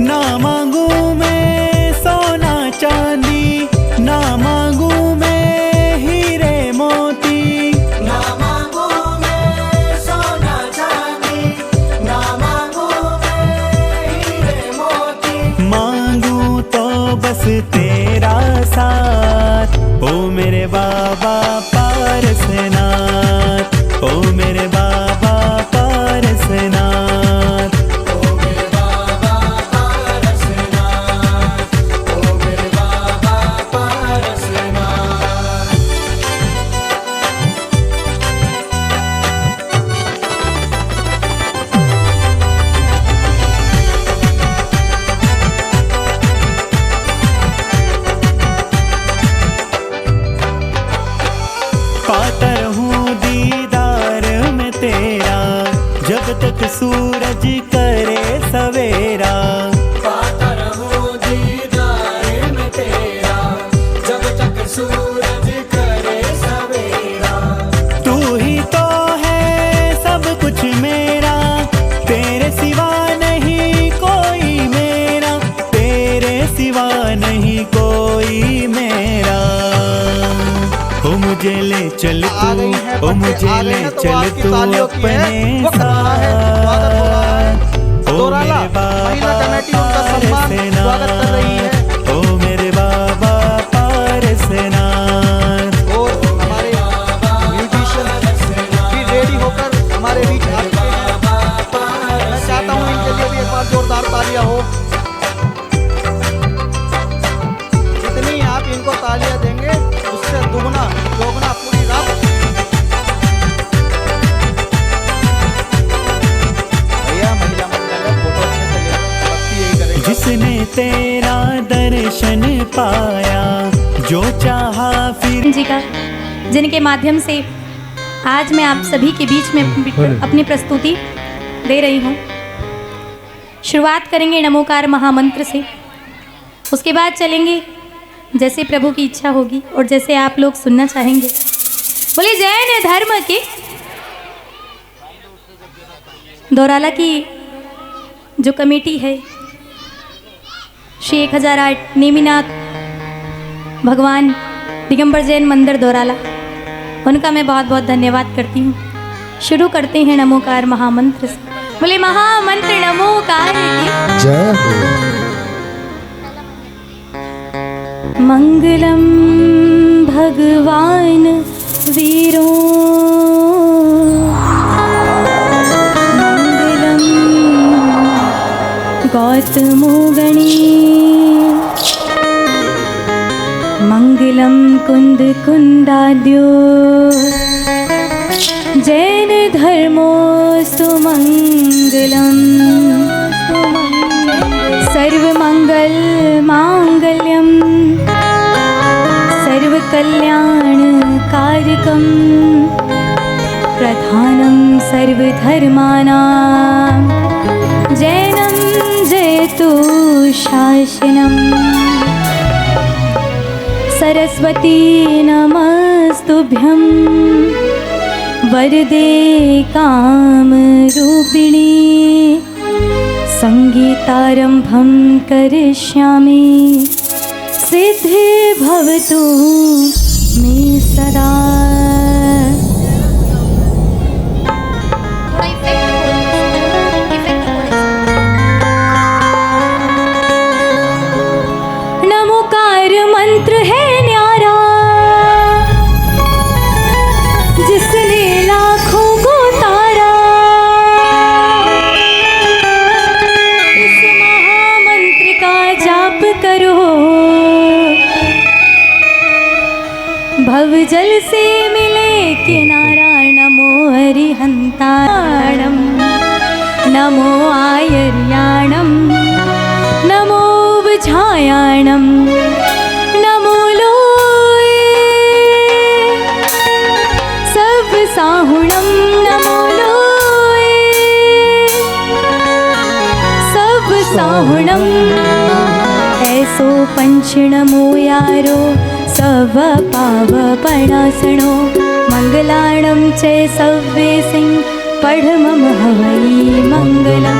ना मांगू मैं सोना चांदी, ना मांगू मैं हीरे मोती, ना मांगू मैं सोना चांदी, ना मांगू मैं हीरे मोती। मांगू तो बस तेरा साथ, ओ मेरे बाबा पारसनाथ, ओ मेरे बाबा पारसनाथ। ओ मेरे बाबा पारसनाथ, ओ मेरे बाबा पारसनाथ। पाता रहूं दीदार में तेरा, जब तक सूरज करे सवेरा। पाता रहूं दीदार में तेरा, जब तक सूरज करे सवेरा। तू ही तो है सब कुछ मेरा, तेरे सिवा नहीं कोई मेरा, तेरे सिवा नहीं कोई मेरा। ओ मुझे ले चल तू, ओ मुझे ले चल तू अपने साथ, ओ मेरे बाबा पारसनाथ, ओ मेरे बाबा पारसनाथ। और हमारे म्यूजिशियन भी रेडी होकर हमारे बीच आ चुके हैं। मैं चाहता हूँ इनके लिए भी एक बार जोरदार तालियां हो। जितनी आप इनको तालियां देंगे उससे दुगना चौगुना पूरी रात। भैया महिला मंडल का फोटो अच्छे से ले, भक्ति यही करेगा। जिसने तेरा दर्शन पाया, जो चाहा फिर जी का, जिनके माध्यम से आज मैं आप सभी के बीच में अपनी प्रस्तुति दे रही हूँ। शुरुआत करेंगे नमोकार महामंत्र से, उसके बाद चलेंगे जैसे प्रभु की इच्छा होगी और जैसे आप लोग सुनना चाहेंगे। बोले जैन धर्म के दोराला की जो कमेटी है, श्री 1008 नेमिनाथ भगवान दिगंबर जैन मंदिर दोराला, उनका मैं बहुत बहुत धन्यवाद करती हूँ। शुरू करते हैं नमोकार महामंत्र से। बोले महामंत्र नमोकार की जय हो। मंगलम भगवान वीरो, मंगलम गौतमो गणी, मंगलम कुंद कुंदाद्यो, जैन धर्मो सुमंगलम, सर्वमंगल मांगल्यम, सर्वकल्याण कारकम, प्रधानम सर्वधर्मानां, जैनम जयतु शासनम। सरस्वती नमस्तुभ्यं, वरदे कामरूपिणी, संगीतारंभं करिष्यामि, सिद्धि भवतु मे सदा। नमोकार मंत्र है न्यारा, जिसने लाखों को तारा। इस महामंत्र का जाप करो, भव जल से मिले किनारा। नमो हरिहंताणम, नमो आयर्याणम, नमो बुझायाणम, नमो लोए सब साहुणम, नमो लोए सब साहुणम। ऐसो पंच नमो यारो, सव पाव पणासणो, मंगलाणं च सव्ये सिंह पढ़मम हवै मंगलम।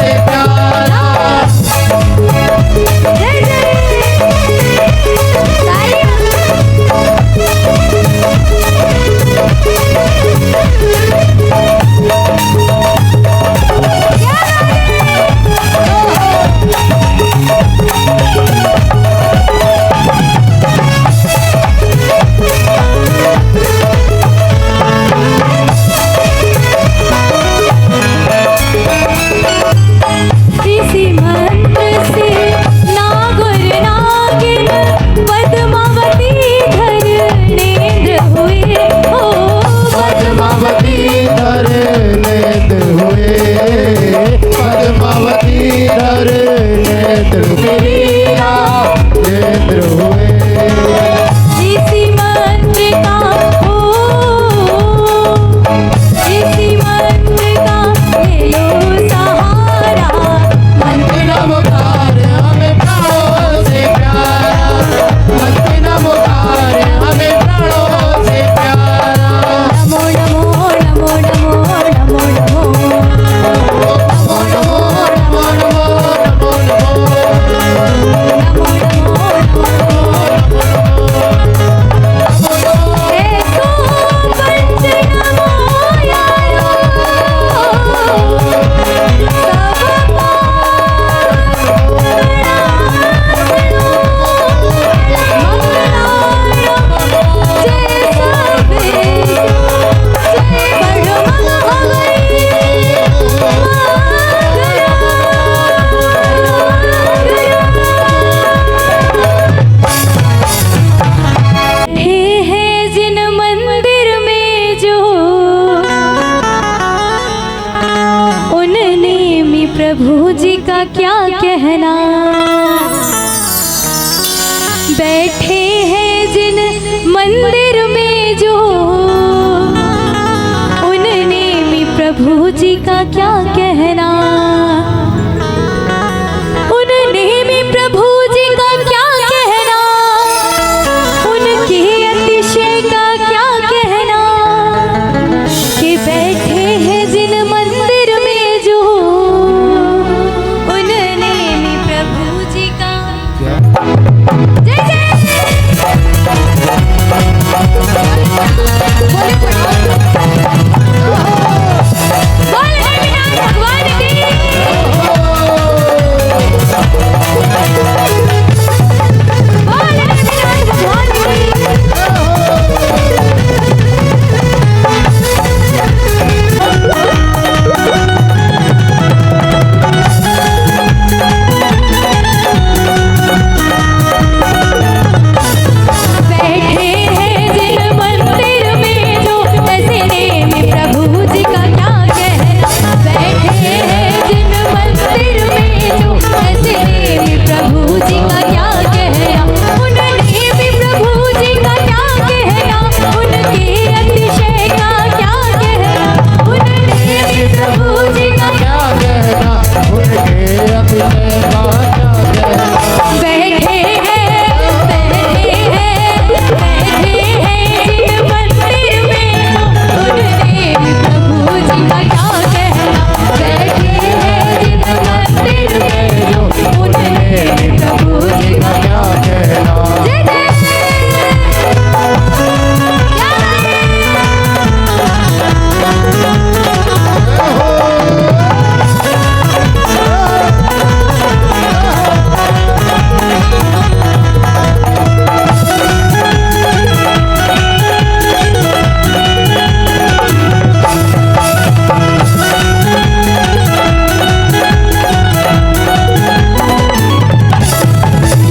मंदिर में जो उनने भी प्रभु जी का क्या कहना, उनने भी प्रभु जी का क्या कहना, उनके अतिशय का क्या कहना, कि बैठे हैं जिन मंदिर में जो उनने भी प्रभु जी का जय जय बोले विनायक भगवान की। बोले विनायक भगवान बैठे हैं जिन मंदिर में जो ऐसे नेम प्रभु जी का क्या कहना, बैठे हैं जिन मंदिर में जो ऐसे नेम प्रभु जी का क्या कहना, उनने भी प्रभु जी का क्या कहना, उनके अतिशय का क्या कहना, उनने भी प्रभु जी का क्या कहना, उनके अभिनय का क्या कहना। बैठे हैं जिन मंदिर में जो उनने भी प्रभु जी का क्या कहना, बैठे हैं जिन मंदिर में जो उनने भी प्रभु जी का क्या कहना। जय जय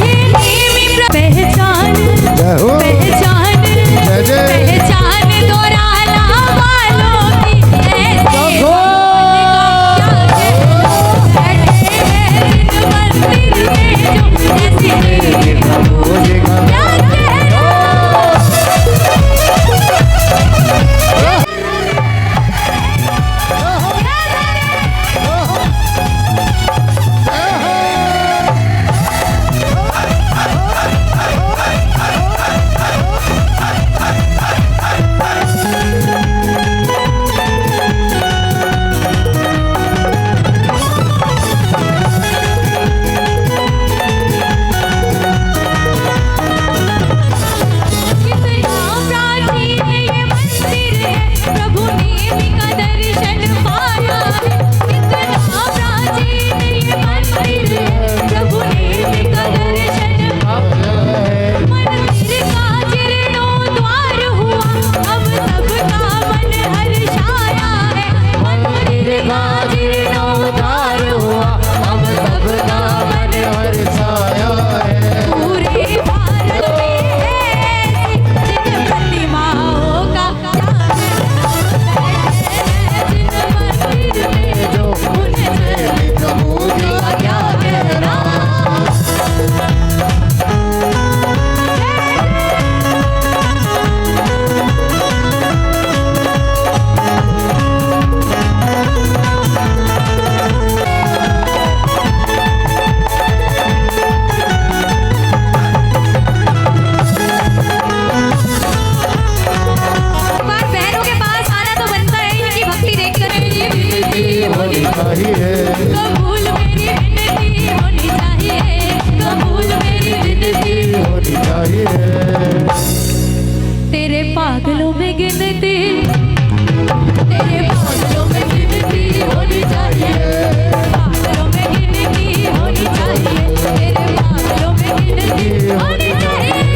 ये नेम पहचान जय हो। पहचान जय जय। पहचान दोराला वालों की ऐसे बैठे हैं जिन मंदिर में जो ऐसे प्रभु जी का क्या कहना। कितना प्राचीन ये मंदिर है, प्रभु ने भी का दर्शन पाया है। कितना प्राचीन ये मंदिर है, प्रभु ने भी का दर्शन मंदिर का जीर्णोद्धार हुआ, अब सबका मन हर्षाया है। मंदिर का जीर्णोद्धार हुआ, अब सबका मन हर्षाया है। पूरे भारत में है जिन प्रतिमाओं का क्या कहना, जिन मंदिर में जो उनने प्रभु जी का क्या कहना। एक बार बहनों के पास आना तो बनता है, इनकी भक्ति देखकर होनी चाहिए। कबूल मेरी विनती होनी चाहिए, कबूल मेरी विनती होनी चाहिए। तेरे पागलों में गिनती, तेरे पागलों में गिनती होनी चाहिए, पागलों में गिनती होनी चाहिए, तेरे पागलों में गिनती होनी चाहिए।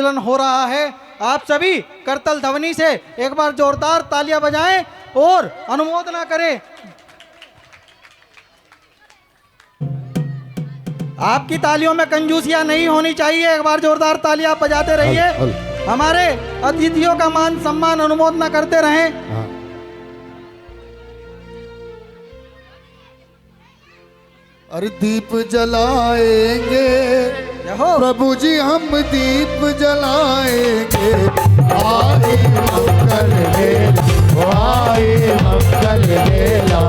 सम्मेलन हो रहा है। आप सभी करतल ध्वनि से एक बार जोरदार तालियां बजाएं और अनुमोदना करें। आपकी तालियों में कंजूसियां नहीं होनी चाहिए। एक बार जोरदार तालियां आप बजाते रहिए। हमारे अतिथियों का मान सम्मान अनुमोदना करते रहें। अरे दीप जलाएंगे प्रभु जी, हम दीप जलाएंगे। आए मंगल बेला, आए मंगल बेला,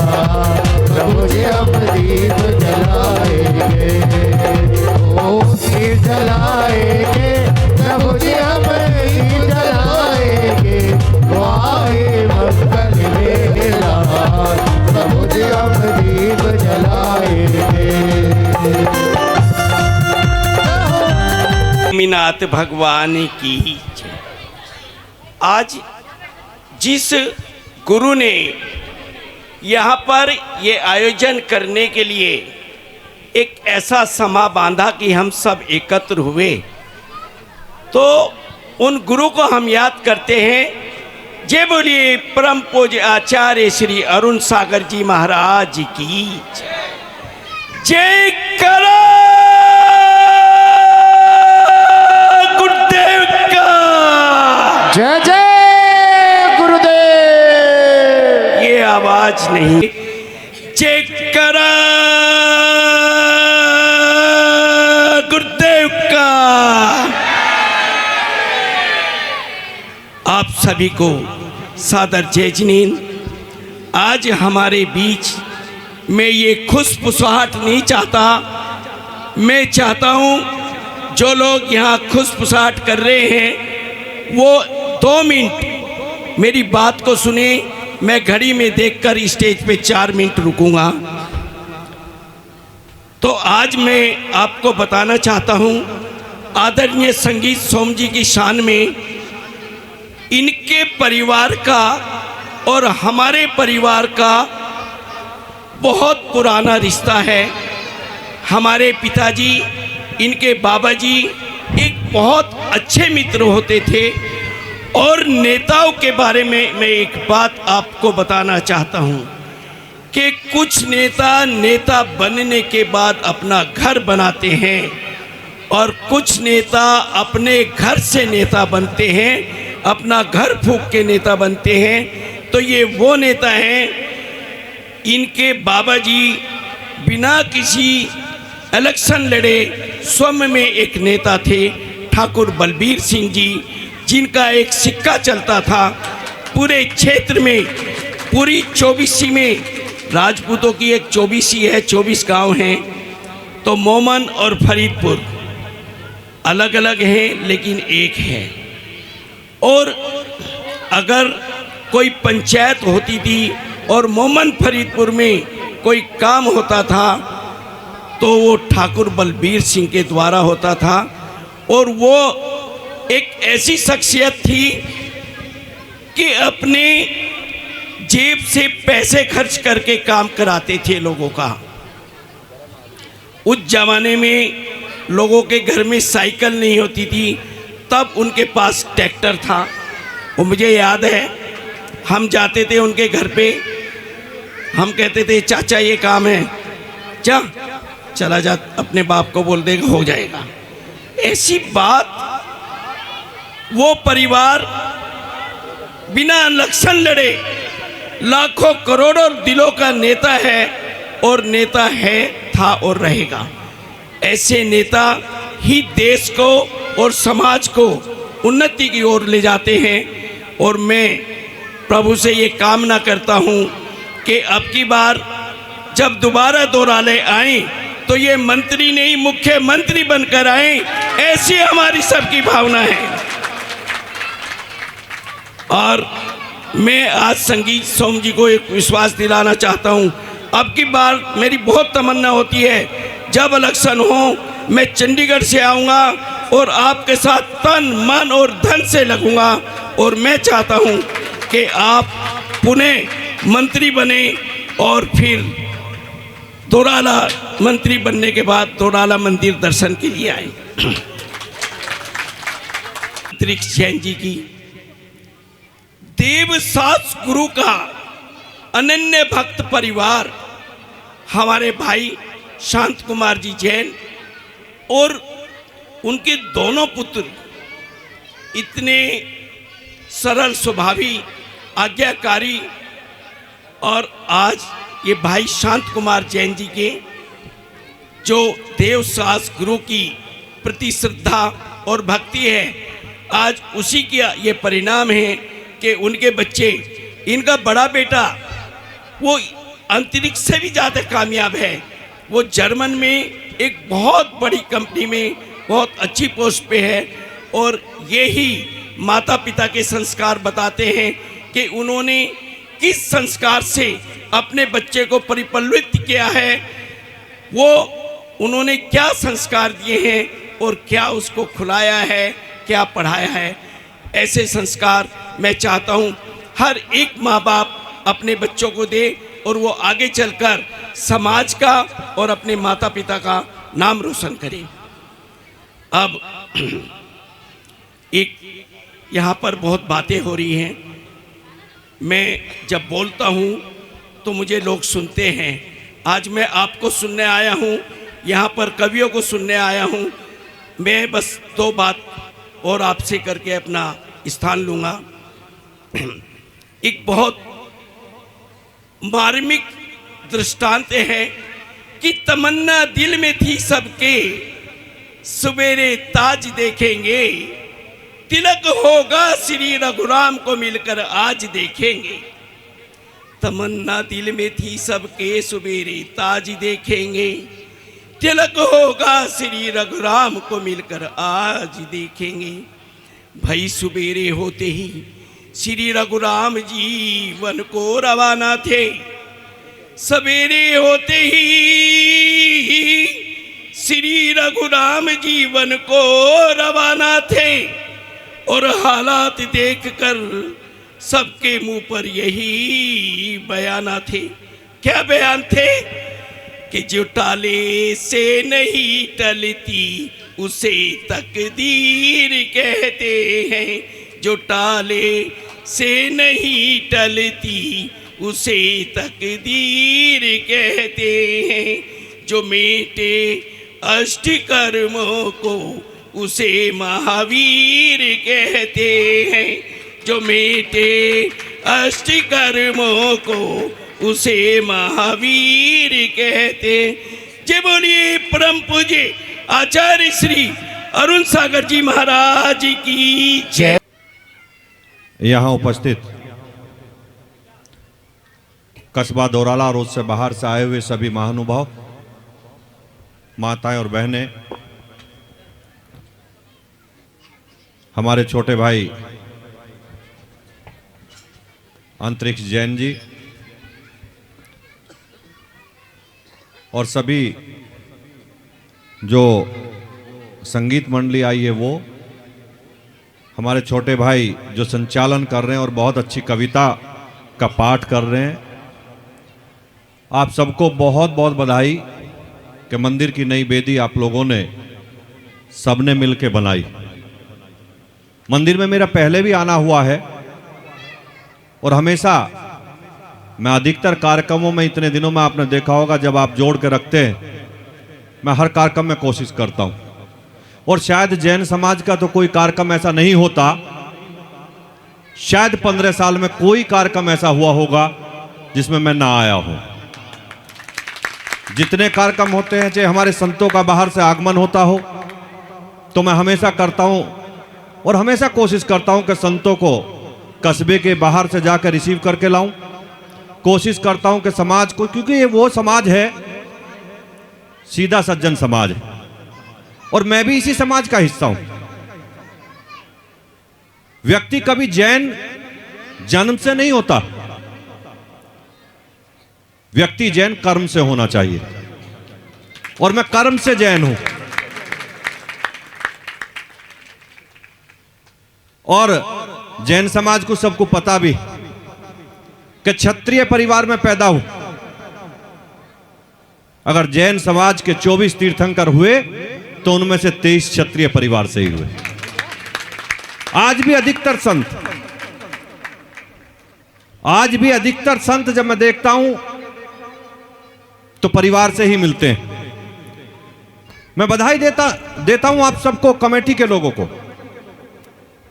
प्रभु जी हम दीप जलाएंगे। ओ दीप जलाएंगे प्रभु जी, हम दीप जलाएंगे। आए मंगल बेला, प्रभु जी हम दीप जलाएंगे। मीनाथ भगवान की जय। आज जिस गुरु ने यहाँ पर ये आयोजन करने के लिए एक ऐसा समा बांधा कि हम सब एकत्र हुए, तो उन गुरु को हम याद करते हैं। जय बोलिए परम पूज्य आचार्य श्री अरुण सागर जी महाराज की जय। जय करो गुरुदेव का। जय जय गुरुदेव। ये आवाज नहीं, जय करो गुरुदेव का। आप सभी को सादर जय जिनेंद्र। आज हमारे बीच मैं ये खुशफुसाहट नहीं चाहता। मैं चाहता हूँ जो लोग यहाँ खुशफुसाहट कर रहे हैं वो 2 मिनट मेरी बात को सुने। मैं घड़ी में देखकर स्टेज पे 4 मिनट रुकूंगा। तो आज मैं आपको बताना चाहता हूँ आदरणीय संगीत सोम जी की शान में इनके परिवार का और हमारे परिवार का बहुत पुराना रिश्ता है। हमारे पिताजी, इनके बाबा जी एक बहुत अच्छे मित्र होते थे। और नेताओं के बारे में मैं एक बात आपको बताना चाहता हूँ कि कुछ नेता बनने के बाद अपना घर बनाते हैं और कुछ नेता अपने घर से नेता बनते हैं, अपना घर फूंक के नेता बनते हैं। तो ये वो नेता हैं। इनके बाबा जी बिना किसी इलेक्शन लड़े स्वयं में एक नेता थे, ठाकुर बलबीर सिंह जी, जिनका एक सिक्का चलता था पूरे क्षेत्र में। पूरी 24सी में राजपूतों की एक 24सी है, 24 गांव हैं। तो मोमन और फरीदपुर अलग अलग हैं लेकिन एक है। और अगर कोई पंचायत होती थी और मोमन फरीदपुर में कोई काम होता था तो वो ठाकुर बलबीर सिंह के द्वारा होता था। और वो एक ऐसी शख्सियत थी कि अपने जेब से पैसे खर्च करके काम कराते थे लोगों का। उस जमाने में लोगों के घर में साइकिल नहीं होती थी, तब उनके पास ट्रैक्टर था। वो मुझे याद है, हम जाते थे उनके घर पे, हम कहते थे चाचा ये काम है, चला जा, अपने बाप को बोल देगा हो जाएगा। ऐसी बात। वो परिवार बिना इलेक्शन लड़े लाखों करोड़ों दिलों का नेता है और नेता है, था और रहेगा। ऐसे नेता ही देश को और समाज को उन्नति की ओर ले जाते हैं। और मैं प्रभु से ये कामना करता हूँ कि अब की बार जब दोबारा दोराले आए तो ये मंत्री नहीं मुख्यमंत्री बनकर आए, ऐसी हमारी सबकी भावना है। और मैं आज संगीत सोम जी को एक विश्वास दिलाना चाहता हूँ। अब की बार मेरी बहुत तमन्ना होती है जब इलेक्शन हो मैं चंडीगढ़ से आऊँगा और आपके साथ तन मन और धन से लगूंगा। और मैं चाहता हूँ कि आप पुणे मंत्री बने और फिर दोराला मंत्री बनने के बाद दोराला मंदिर दर्शन के लिए आए। अंतरिक्ष जैन जी की, देवसास गुरु का अनन्य भक्त परिवार, हमारे भाई शांत कुमार जी जैन और उनके दोनों पुत्र इतने सरल स्वभावी, आज्ञाकारी, और आज ये भाई शांत कुमार जैन जी के जो देवसास गुरु की प्रति श्रद्धा और भक्ति है, आज उसी का ये परिणाम है कि उनके बच्चे, इनका बड़ा बेटा वो अंतरिक्ष से भी ज़्यादा कामयाब है। वो जर्मन में एक बहुत बड़ी कंपनी में बहुत अच्छी पोस्ट पे है, और यही माता पिता के संस्कार बताते हैं कि उन्होंने किस संस्कार से अपने बच्चे को परिपल्वित किया है, वो उन्होंने क्या संस्कार दिए हैं और क्या उसको खिलाया है, क्या पढ़ाया है। ऐसे संस्कार मैं चाहता हूँ हर एक माँ बाप अपने बच्चों को दे और वो आगे चलकर समाज का और अपने माता पिता का नाम रोशन करें। अब एक यहाँ पर बहुत बातें हो रही हैं, मैं जब बोलता हूँ तो मुझे लोग सुनते हैं। आज मैं आपको सुनने आया हूँ, यहाँ पर कवियों को सुनने आया हूँ। मैं बस दो बात और आपसे करके अपना स्थान लूँगा। एक बहुत मार्मिक दृष्टांत है कि तमन्ना दिल में थी सबके, सवेरे ताज देखेंगे, तिलक होगा श्री रघुराम को मिलकर आज देखेंगे। तमन्ना दिल में थी सबके, सवेरे ताज देखेंगे, तिलक होगा श्री रघुराम को मिलकर आज देखेंगे। भाई सवेरे होते ही श्री रघुराम जी वन को रवाना थे, सवेरे होते ही श्री रघुराम जी वन को रवाना थे, और हालात देखकर सबके मुंह पर यही बयाना थे। क्या बयान थे कि जो टाले से नहीं टलती उसे तकदीर कहते हैं, जो टाले से नहीं टलती उसे तकदीर कहते हैं, जो मेटे अष्ट कर्मों को उसे महावीर कहते हैं, जो मेटे अष्ट कर्मों को उसे महावीर कहते। जय बोलिए परम पूज्य आचार्य श्री अरुण सागर जी महाराज की जय। यहाँ उपस्थित कस्बा दौराला रोड से बाहर से आए हुए सभी महानुभाव, माताएं और बहनें, हमारे छोटे भाई अंतरिक्ष जैन जी और सभी जो संगीत मंडली आई है, वो हमारे छोटे भाई जो संचालन कर रहे हैं और बहुत अच्छी कविता का पाठ कर रहे हैं, आप सबको बहुत बहुत बधाई कि मंदिर की नई वेदी आप लोगों ने सबने मिलके बनाई। मंदिर में मेरा पहले भी आना हुआ है और हमेशा मैं अधिकतर कार्यक्रमों में, इतने दिनों में आपने देखा होगा जब आप जोड़ के रखते हैं, मैं हर कार्यक्रम में कोशिश करता हूं। और शायद जैन समाज का तो कोई कार्यक्रम ऐसा नहीं होता, शायद 15 साल में कोई कार्यक्रम ऐसा हुआ होगा जिसमें मैं ना आया हूं। जितने कार्यक्रम होते हैं, चाहे हमारे संतों का बाहर से आगमन होता हो, तो मैं हमेशा करता हूं और हमेशा कोशिश करता हूं कि संतों को कस्बे के बाहर से जाकर रिसीव करके लाऊं। कोशिश करता हूं कि समाज को, क्योंकि ये वो समाज है, सीधा सज्जन समाज है, और मैं भी इसी समाज का हिस्सा हूं। व्यक्ति कभी जैन जन्म से नहीं होता, व्यक्ति जैन कर्म से होना चाहिए, और मैं कर्म से जैन हूं। और जैन समाज को सबको पता भी कि क्षत्रिय परिवार में पैदा हूं। अगर जैन समाज के 24 तीर्थंकर हुए तो उनमें से 23 क्षत्रिय परिवार से ही हुए। आज भी अधिकतर संत जब मैं देखता हूं तो परिवार से ही मिलते हैं। मैं बधाई देता हूं आप सबको, कमेटी के लोगों को,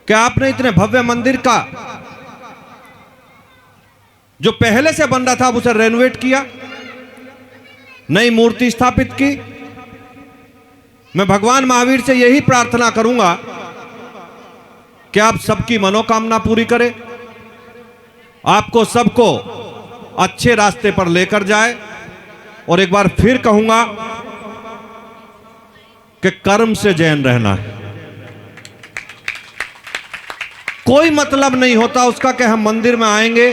कि आपने इतने भव्य मंदिर का जो पहले से बन रहा था आप उसे रेनोवेट किया, नई मूर्ति स्थापित की। मैं भगवान महावीर से यही प्रार्थना करूंगा कि आप सबकी मनोकामना पूरी करें, आपको सबको अच्छे रास्ते पर लेकर जाए। और एक बार फिर कहूंगा कि कर्म से जैन रहना है। कोई मतलब नहीं होता उसका कि हम मंदिर में आएंगे,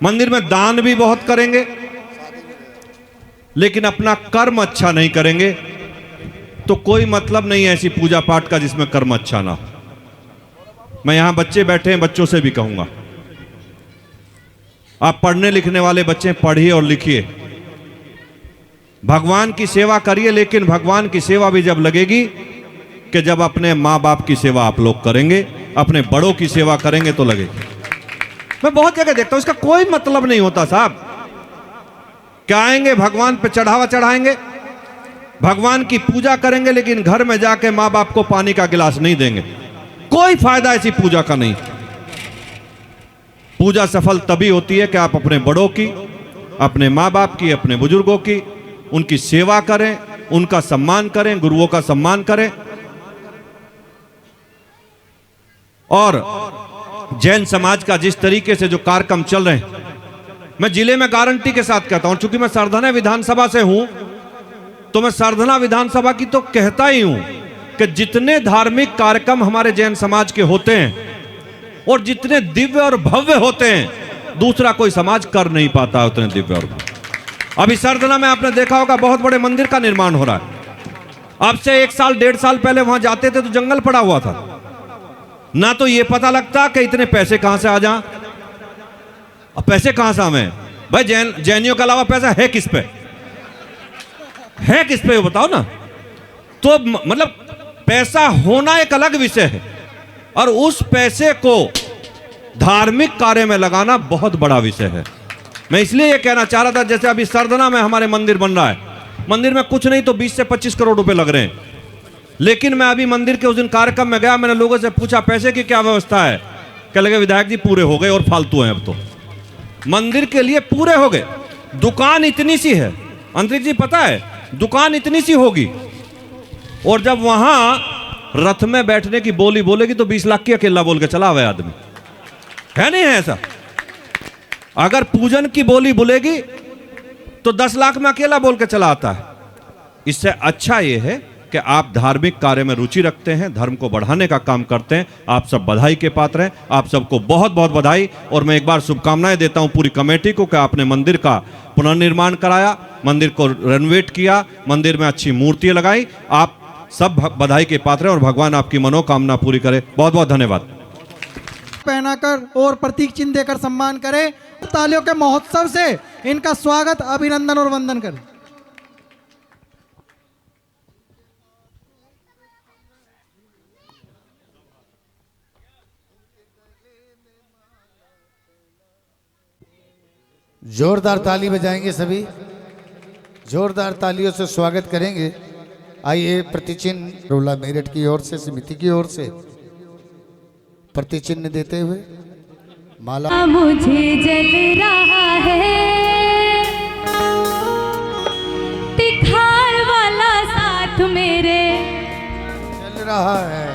मंदिर में दान भी बहुत करेंगे, लेकिन अपना कर्म अच्छा नहीं करेंगे तो कोई मतलब नहीं है ऐसी पूजा पाठ का जिसमें कर्म अच्छा ना हो। मैं यहां बच्चे बैठे हैं, बच्चों से भी कहूंगा, आप पढ़ने लिखने वाले बच्चे पढ़िए और लिखिए, भगवान की सेवा करिए, लेकिन भगवान की सेवा भी जब लगेगी कि जब अपने माँ बाप की सेवा आप लोग करेंगे, अपने बड़ों की सेवा करेंगे तो लगेगी। मैं बहुत जगह देखता हूं इसका कोई मतलब नहीं होता साहब। क्या आएंगे भगवान पे चढ़ावा चढ़ाएंगे, भगवान की पूजा करेंगे, लेकिन घर में जाके माँ बाप को पानी का गिलास नहीं देंगे। कोई फायदा ऐसी पूजा का नहीं। पूजा सफल तभी होती है कि आप अपने बड़ों की, अपने माँ बाप की, अपने बुजुर्गों की, उनकी सेवा करें, उनका सम्मान करें, गुरुओं का सम्मान करें। और जैन समाज का जिस तरीके से जो कार्यक्रम चल रहे हैं, मैं जिले में गारंटी के साथ कहता हूं, चूंकि मैं सरधना विधानसभा से हूं तो मैं सरधना विधानसभा की तो कहता ही हूं कि जितने धार्मिक कार्यक्रम हमारे जैन समाज के होते हैं और जितने दिव्य और भव्य होते हैं, दूसरा कोई समाज कर नहीं पाता है उतने दिव्य और भव्य। अभी सरधना में आपने देखा होगा बहुत बड़े मंदिर का निर्माण हो रहा है। अब से 1 साल 1.5 साल पहले वहां जाते थे तो जंगल पड़ा हुआ था, ना तो ये पता लगता कि इतने पैसे कहां से आ जाएं। अब पैसे कहां से आवे भाई? जैनियों के अलावा पैसा है किस पे? है किस पे बताओ ना। तो मतलब पैसा होना एक अलग विषय है और उस पैसे को धार्मिक कार्य में लगाना बहुत बड़ा विषय है। मैं इसलिए ये कहना चाह रहा था, जैसे अभी सरधना में हमारे मंदिर बन रहा है, मंदिर में कुछ नहीं तो 20 से 25 करोड़ रुपए लग रहे हैं, लेकिन मैं अभी मंदिर के उस दिन कार्यक्रम में गया, मैंने लोगों से पूछा पैसे की क्या व्यवस्था है, कह लगे विधायक जी पूरे हो गए और फालतू हैं, अब तो मंदिर के लिए पूरे हो गए। दुकान इतनी सी है, अंतरिक्ष जी पता है, दुकान इतनी सी होगी और जब वहां रथ में बैठने की बोली बोलेगी तो 20 लाख की अकेला बोल के चला हुआ आदमी है, नहीं है ऐसा? अगर पूजन की बोली बोलेगी तो 10 लाख में अकेला बोल के चला आता है। इससे अच्छा यह है कि आप धार्मिक कार्य में रुचि रखते हैं, धर्म को बढ़ाने का काम करते हैं। आप सब बधाई के पात्र हैं, आप सबको बहुत बहुत बधाई। और मैं एक बार शुभकामनाएं देता हूं पूरी कमेटी को कि आपने मंदिर का पुनर्निर्माण कराया, मंदिर को रेनोवेट किया, मंदिर में अच्छी मूर्तियां लगाई। आप सब बधाई के पात्र हैं और भगवान आपकी मनोकामना पूरी करे। बहुत बहुत धन्यवाद। पहनाकर और प्रतीक चिन्ह देकर सम्मान करें। तालियों के महोत्सव से इनका स्वागत, अभिनंदन और वंदन करें। जोरदार ताली बजाएंगे सभी, जोरदार तालियों से स्वागत करेंगे। आइए प्रतिचिन्ह रोला मेरठ की ओर से, समिति की ओर से प्रतिचिन्ह देते हुए माला। मुझे जल रहा है तिखार वाला साथ मेरे, चल रहा है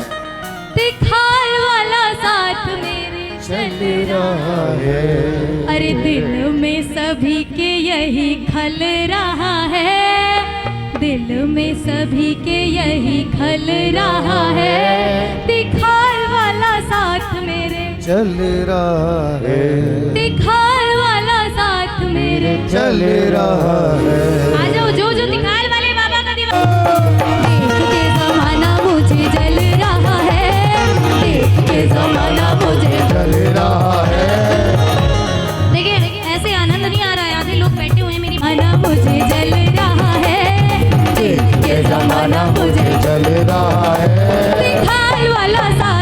तिखार वाला साथ मेरे चल रहा है। अरे दिल में सभी के यही खल रहा है, दिल में सभी के यही खल रहा है। तिखार वाला साथ मेरे चल रहा है, तिखार वाला साथ मेरे चल रहा है। आ जाओ जो तिखार वाले बाबा का दिवाना। देख के जमाना मुझे जल रहा है, देख के जमाना मुझे चल रहा है। देखिए ऐसे आनंद नहीं आ रहा है, आधे लोग बैठे हुए हैं मेरी माना मुझे जल रहा है, देख के जमाना मुझे चल रहा है। तिखार वाला साथ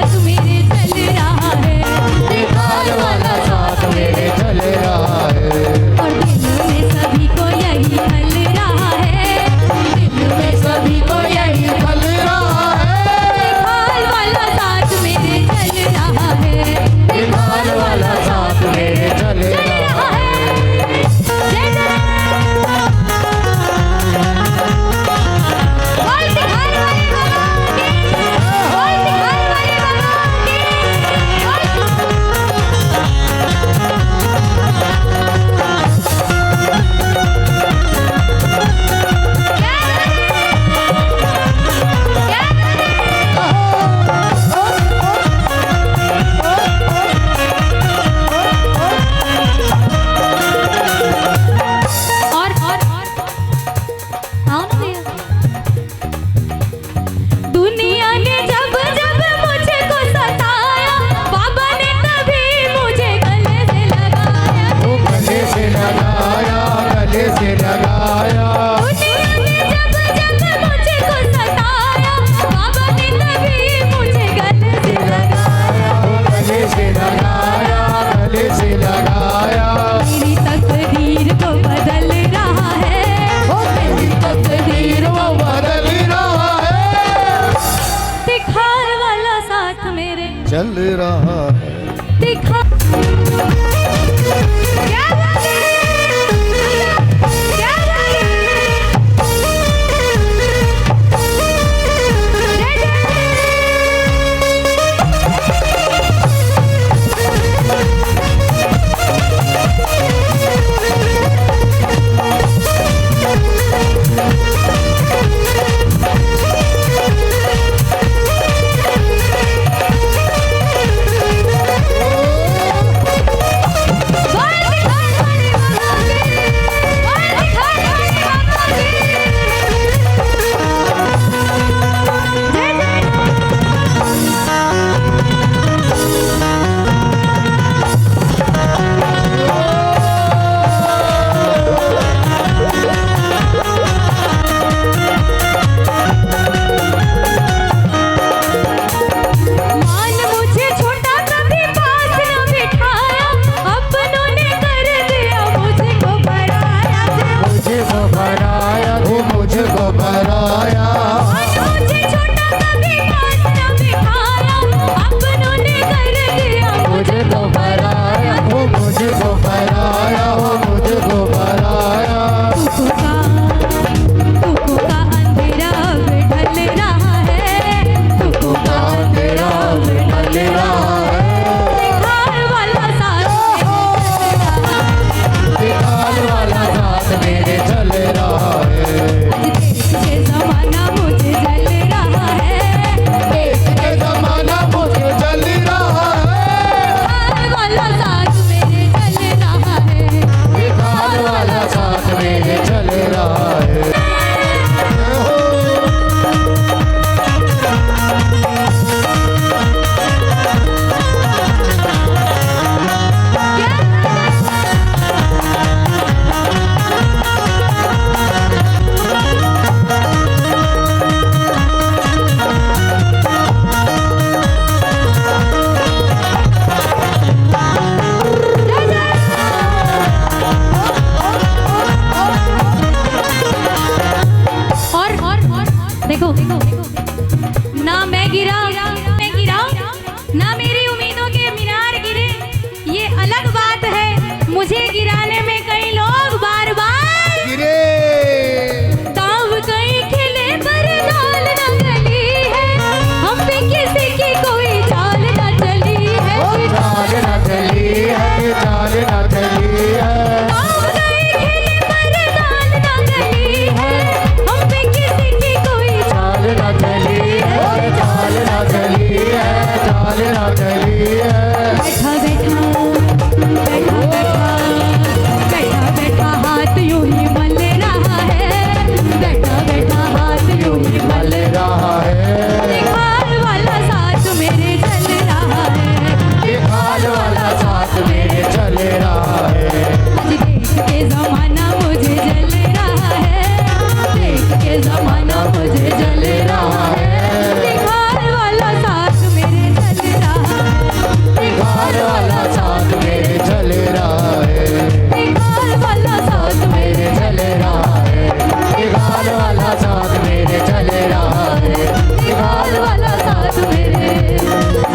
साथ मेरे चल रहा है, निकाल वाला साथ मेरे चल रहा है, निकाल वाला साथ मेरे चल रहा है, निकाल वाला साथ मेरे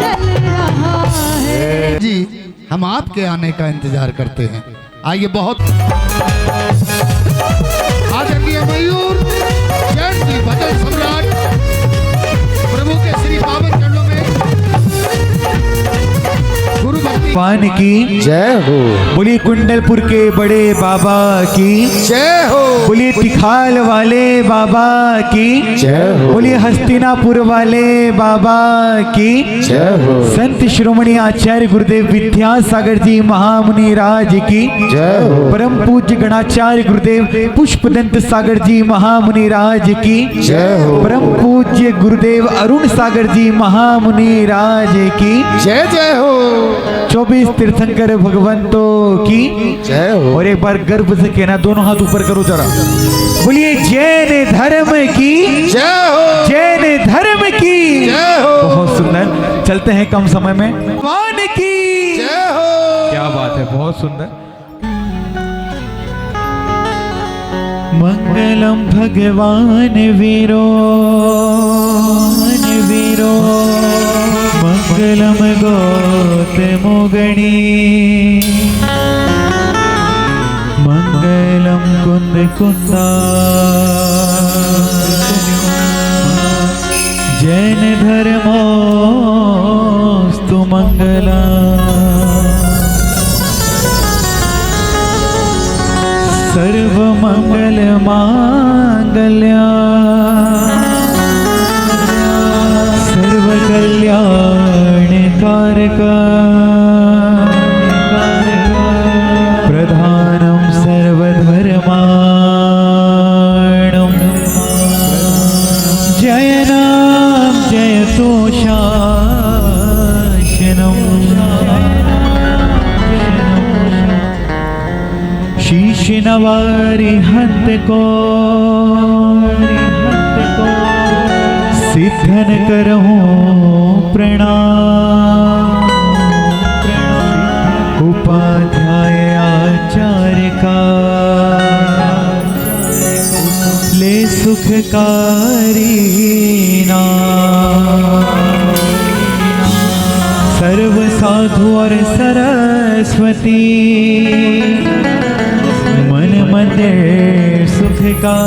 चल रहा है। जी हम आपके आने का इंतजार करते हैं। आइए बहुत आदरणीय मयूर जैन जी भजन सम्राट प्रभु के श्री पावन चरणों में गुरु भक्ति पान की जय हो, बोलिए कुंडलपुर के बड़े बाबा की जय हो, बोलिए तिखाल वाले बाबा की जय हो, बोलिए हस्तिनापुर वाले बाबा की जय हो, संत श्रोमणी आचार्य गुरुदेव विद्यासागर जी महामुनि राज की जय हो, परम पूज्य गणाचार्य गुरुदेव पुष्पदंत सागर जी महामुनि राज की जय हो, परम पूज्य गुरुदेव अरुण सागर जी महामुनि राज की जय जय हो, 24 तीर्थंकर भगवंतों की जय हो, और एक बार गर्व से कहना, दोनों हाथ ऊपर करो जरा, बोलिए जैन धर्म की जय हो, जैन धर्म की जय हो, बहुत सुंदर। चलते हैं कम समय में भगवान की जय हो। क्या बात है, बहुत सुंदर। मंगलम भगवान वीरो वीरो मंगलम गौतमोगणी मंगलम कुंद कुंदा जैन धर्मोस्तु मंगला सर्व मंगल मांगल्या सर्व कल्याण कारका प्रधानम सर्वधर्माणम जयनाम जयतो शासनम शीश नवारी हंत को सिद्धन करहूं प्रणाम उपाध्याय आचार्य का ले सुखकारी नाम सर्व साधु और सरस्वती मन मंदिर सुख का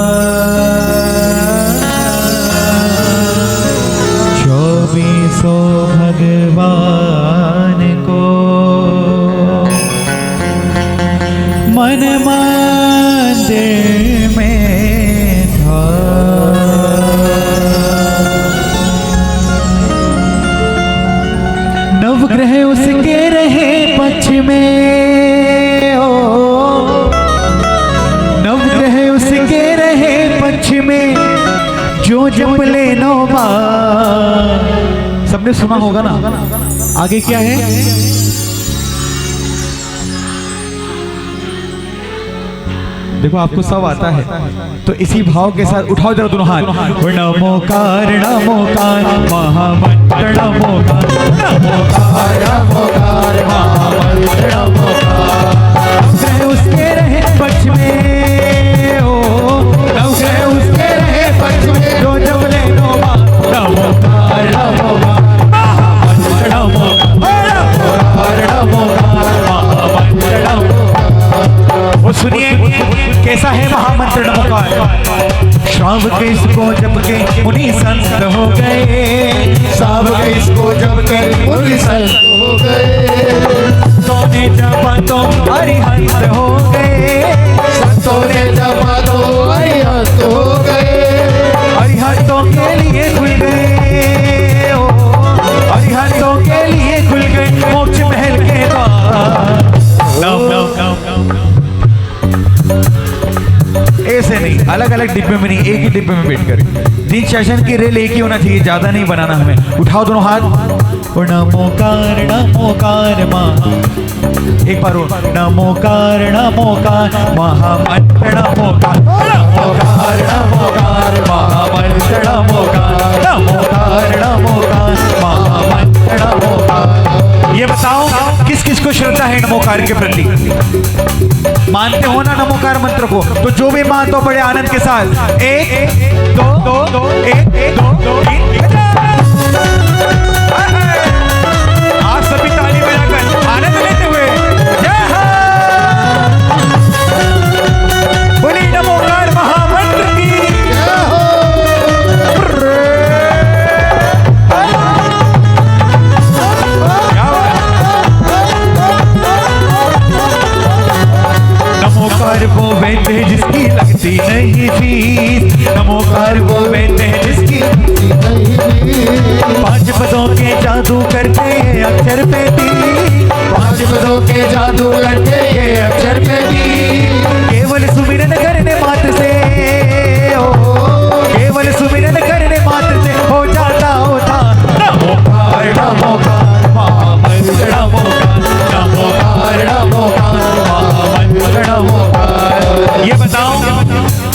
24 भगवान को मन मंदिर में था नवग्रह उसके रहे पक्ष में हो नवग्रह उसके रहे पक्ष में जो जप ले 9 बार सबने सुना होगा ना आगे क्या है देखो आपको सब आता है तो इसी भाव के साथ उठाओ जरा दोनों हाथ नमोकार महामंत्र नमोकार महामंत्र नमोकार उसके रहे पक्ष में ओ नवग्रह उसके रहे पक्ष में जो जब ले नमोकार महामंत्र नमोकार वो सुनिए कैसा है महामंत्र नमोकार श्राव के इसको जप के मुनि संत हो गए श्राव के इसको जप के मुनि संत हो गए सोने जपा तो अरिहंत हो गए संतों ने जपा तो अरिहंत हो गए अरिहंतों के लिए खुल गए अरिहंतों के लिए खुल गए मोक्ष महल के द्वार ऐसे नहीं अलग अलग डिब्बे में नहीं एक ही डिब्बे में बैठ कर दिन सेशन की रेल एक ही होना चाहिए ज्यादा नहीं बनाना हमें उठाओ दोनों हाथ नमोकार माँ एक बार नमोकार महामंत्र नमोकार महामंत्र नमोकार महामंत्र नमोकार ये बताओ किस किस को श्रद्धा है नमोकार के प्रति? मानते हो ना नमोकार मंत्र को? तो जो भी मान तो बड़े आनंद के साथ 1 2 1 2 3 आप सभी ताली बजाकर आनंद लेते हुए जय हो। बोली नमोकार महामंत्र की जय हो। नमोकार वो वैद्य है जिसकी लगती नहीं फीस, नमोकार वो वैद्य है जिसकी लगती नहीं फीस। 5 पदों के जादू करते हैं अक्षर पे दी, 5 पदों के जादू करते हैं अक्षर पे दी। केवल सुमिरन करने मात्र से केवल सुमिरन करने मात्र से हो जाता होता नमोकार नमोकार महामंत्र नमोकार नमोकार नमोकार महामंत्र नमोकार। ये बताओ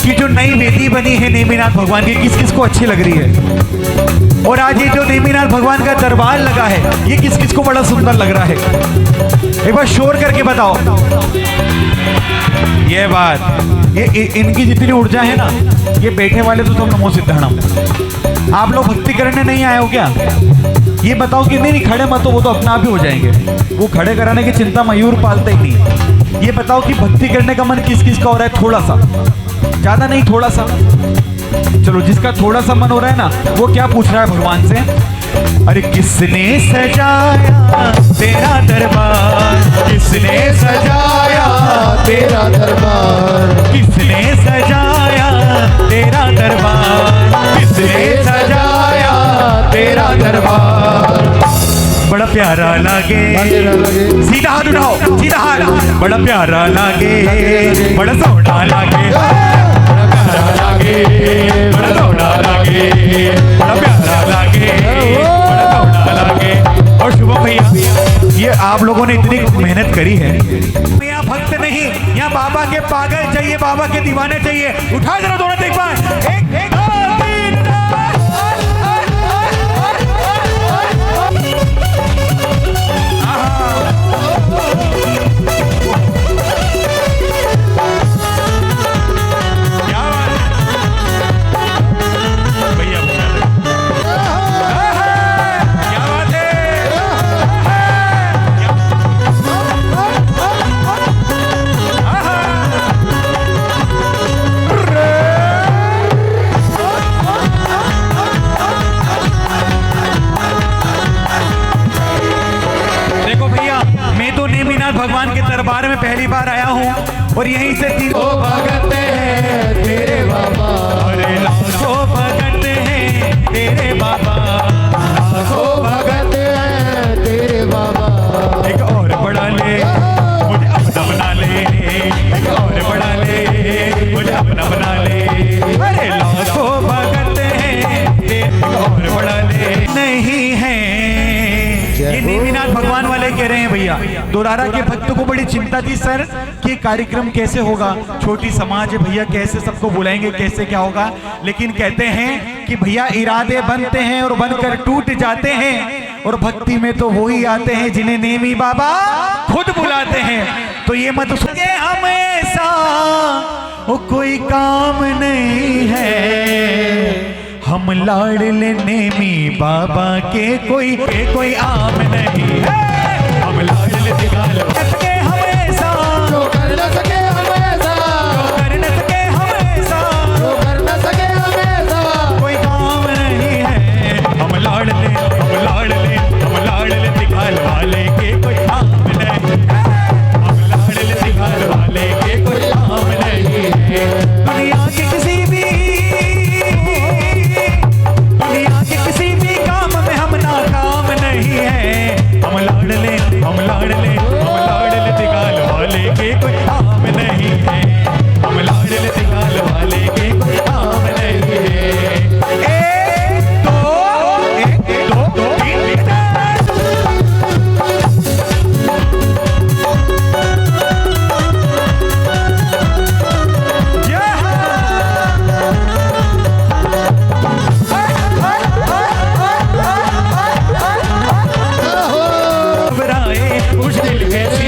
कि जो नई वेदी बनी है नेमिनाथ भगवान की किस किस को अच्छी लग रही है? और आज ये जो नेमिनाथ भगवान का दरबार लगा है ये किस किस को बड़ा सुंदर लग रहा है? एक बार शोर करके बताओ। ये बात ये इनकी जितनी ऊर्जा है ना, ये बैठे वाले तो तुम नमो सिद्धाणम। आप लोग भक्ति करने नहीं आए हो क्या? ये बताओ कि नहीं खड़े मत हो, वो तो अपना आप ही हो जाएंगे। वो खड़े कराने की चिंता मयूर पालते ही नहीं। ये बताओ कि भक्ति करने का मन किस किस का हो रहा है? थोड़ा सा, ज्यादा नहीं, थोड़ा सा। चलो जिसका थोड़ा सा मन हो रहा है ना, वो क्या पूछ रहा है भगवान से? अरे किसने सजाया तेरा दरबार, किसने सजाया तेरा दरबार, किसने सजाया तेरा दरबार, किसने सजाया तेरा दरबार। बड़ा प्यारा लागे, सीधा हाथ उठाओ, सीधा हाथ। बड़ा प्यारा लागे, बड़ा सोना लागे, बड़ा प्यारा लागे, बड़ा सोना लागे, बड़ा प्यारा लागे, बड़ा सोना लागे। और शुभम भैया, ये आप लोगों ने इतनी मेहनत करी है। यहाँ भक्त नहीं, यहाँ बाबा के पागल चाहिए, बाबा के दीवाने चाहिए। उठा जरा दोनों देख पाए। एक एक भगवान के दरबार में पहली बार आया हूँ और यहीं से भगत है तेरे बाबा, अरे लाखों भगत है तेरे बाबा, लाखों भगत है तेरे बाबा। एक और बढ़ा ले मुझे अपना बना ले, एक और बढ़ा ले मुझे अपना बना ले। अरे लाखों भगत है, एक और बढ़ा ले। नहीं है ये नेमिनाथ भगवान वाले कह रहे हैं भैया। दोरारा के भक्तों को बड़ी चिंता थी सर कि कार्यक्रम कैसे होगा, छोटी समाज है भैया, कैसे सबको बुलाएंगे, कैसे क्या होगा। लेकिन कहते हैं कि भैया इरादे बनते हैं और बनकर टूट जाते हैं, और भक्ति में तो वो ही आते हैं जिन्हें नेमी बाबा खुद बुलाते हैं। तो ये मत सोचे हमेशा वो कोई काम नहीं है, हम लाडले नेमी बाबा के कोई आम नहीं है। हम लाडले दिगाल सके हमेशा, जो कर न सके हमेशा, जो कर न सके हमेशा, जो कर न सके हमेशा, कोई काम नहीं है। हम लाडले दिगाल वाले के कोई आम नहीं है, हम लाडले दिगाल वाले के कोई आम नहीं है। दुनिया के किसी भी काम में हम नाकाम नहीं है, हम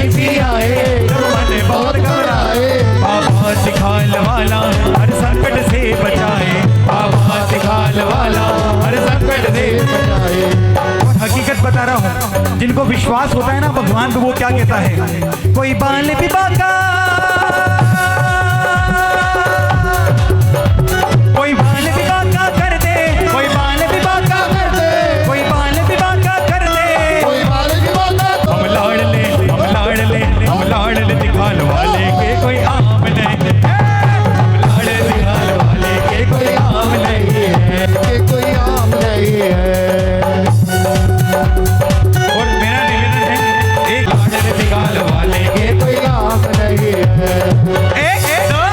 भी आए, जब मन बहुत घबराए, बाबा सिखाल वाला हर संकट से बचाए, बाबा सिखाल वाला हर संकट से बचाए। और हकीकत बता रहा हूँ, जिनको विश्वास होता है ना भगवान पे, वो क्या कहता है, कोई बाल भी बाका, कोई बाल भी बाका कर दे, कोई बाल भी बाका कर दे, कोई बाल भी बाका कर दे, कोई बाल भी बाका हम लाड़ ले, हम लाड़ ले, हम लाड़ ले दिखाल वाले के कोई आम नहीं है, हम लाड़ दिखाल वाले के कोई आम नहीं है, के कोई आम नहीं है। और मेरा निवेदन है, एक लाड़ ले दिखाल वाले के कोई आम नहीं है। एक दो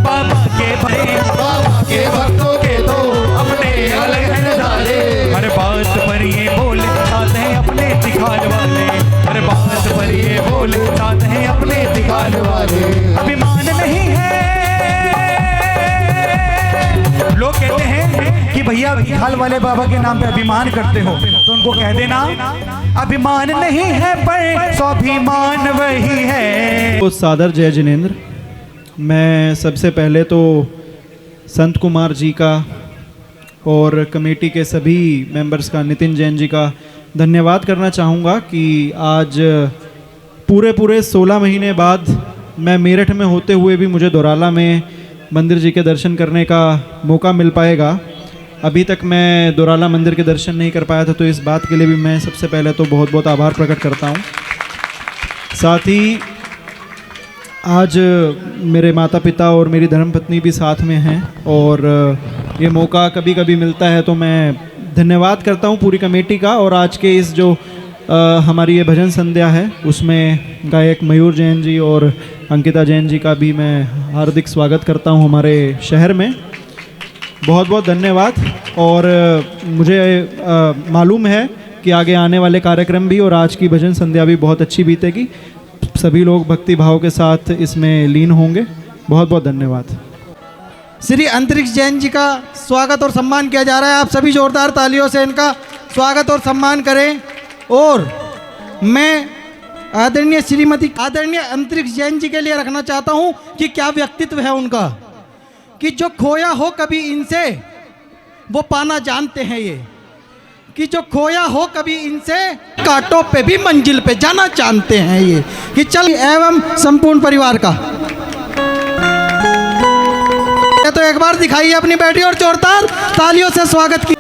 बाबा के भरे, बाबा के भक्तों के तो अपने अलग है नजारे, हर बात पर ये बोले चाहते हैं अपने दिखाल वाले, हर बात पर ये बोले चाहते हैं अपने दिखाल वाले। अभिमान नहीं है, लोग कहते हैं कि भैया दिखाल वाले बाबा के नाम पे अभिमान करते हो, तो उनको कह देना अभिमान नहीं है पर स्वाभिमान वही है। तो सादर जय जिनेंद्र। मैं सबसे पहले तो संत कुमार जी का और कमेटी के सभी मेंबर्स का, नितिन जैन जी का धन्यवाद करना चाहूँगा कि आज पूरे 16 महीने बाद मैं मेरठ में होते हुए भी मुझे दोराला में मंदिर जी के दर्शन करने का मौका मिल पाएगा। अभी तक मैं दोराला मंदिर के दर्शन नहीं कर पाया था, तो इस बात के लिए भी मैं सबसे पहले तो बहुत बहुत आभार प्रकट करता हूँ। साथ ही आज मेरे माता पिता और मेरी धर्मपत्नी भी साथ में हैं, और ये मौका कभी कभी मिलता है तो मैं धन्यवाद करता हूँ पूरी कमेटी का। और आज के इस जो हमारी ये भजन संध्या है, उसमें गायक मयूर जैन जी और अंकिता जैन जी का भी मैं हार्दिक स्वागत करता हूँ हमारे शहर में। बहुत बहुत धन्यवाद। और मुझे मालूम है कि आगे आने वाले कार्यक्रम भी और आज की भजन संध्या भी बहुत अच्छी बीतेगी। सभी लोग भक्ति भाव के साथ इसमें लीन होंगे। बहुत बहुत धन्यवाद। श्री अंतरिक्ष जैन जी का स्वागत और सम्मान किया जा रहा है। आप सभी जोरदार तालियों से इनका स्वागत और सम्मान करें। और मैं आदरणीय अंतरिक्ष जैन जी के लिए रखना चाहता हूं कि क्या व्यक्तित्व है उनका, कि जो खोया हो कभी इनसे वो पाना जानते हैं ये, कि जो खोया हो कभी इनसे कांटों पे भी मंजिल पे जाना जानते हैं ये, कि चल एवं संपूर्ण परिवार का तो एक बार दिखाइए अपनी बेटी और जोरदार तालियों से स्वागत की।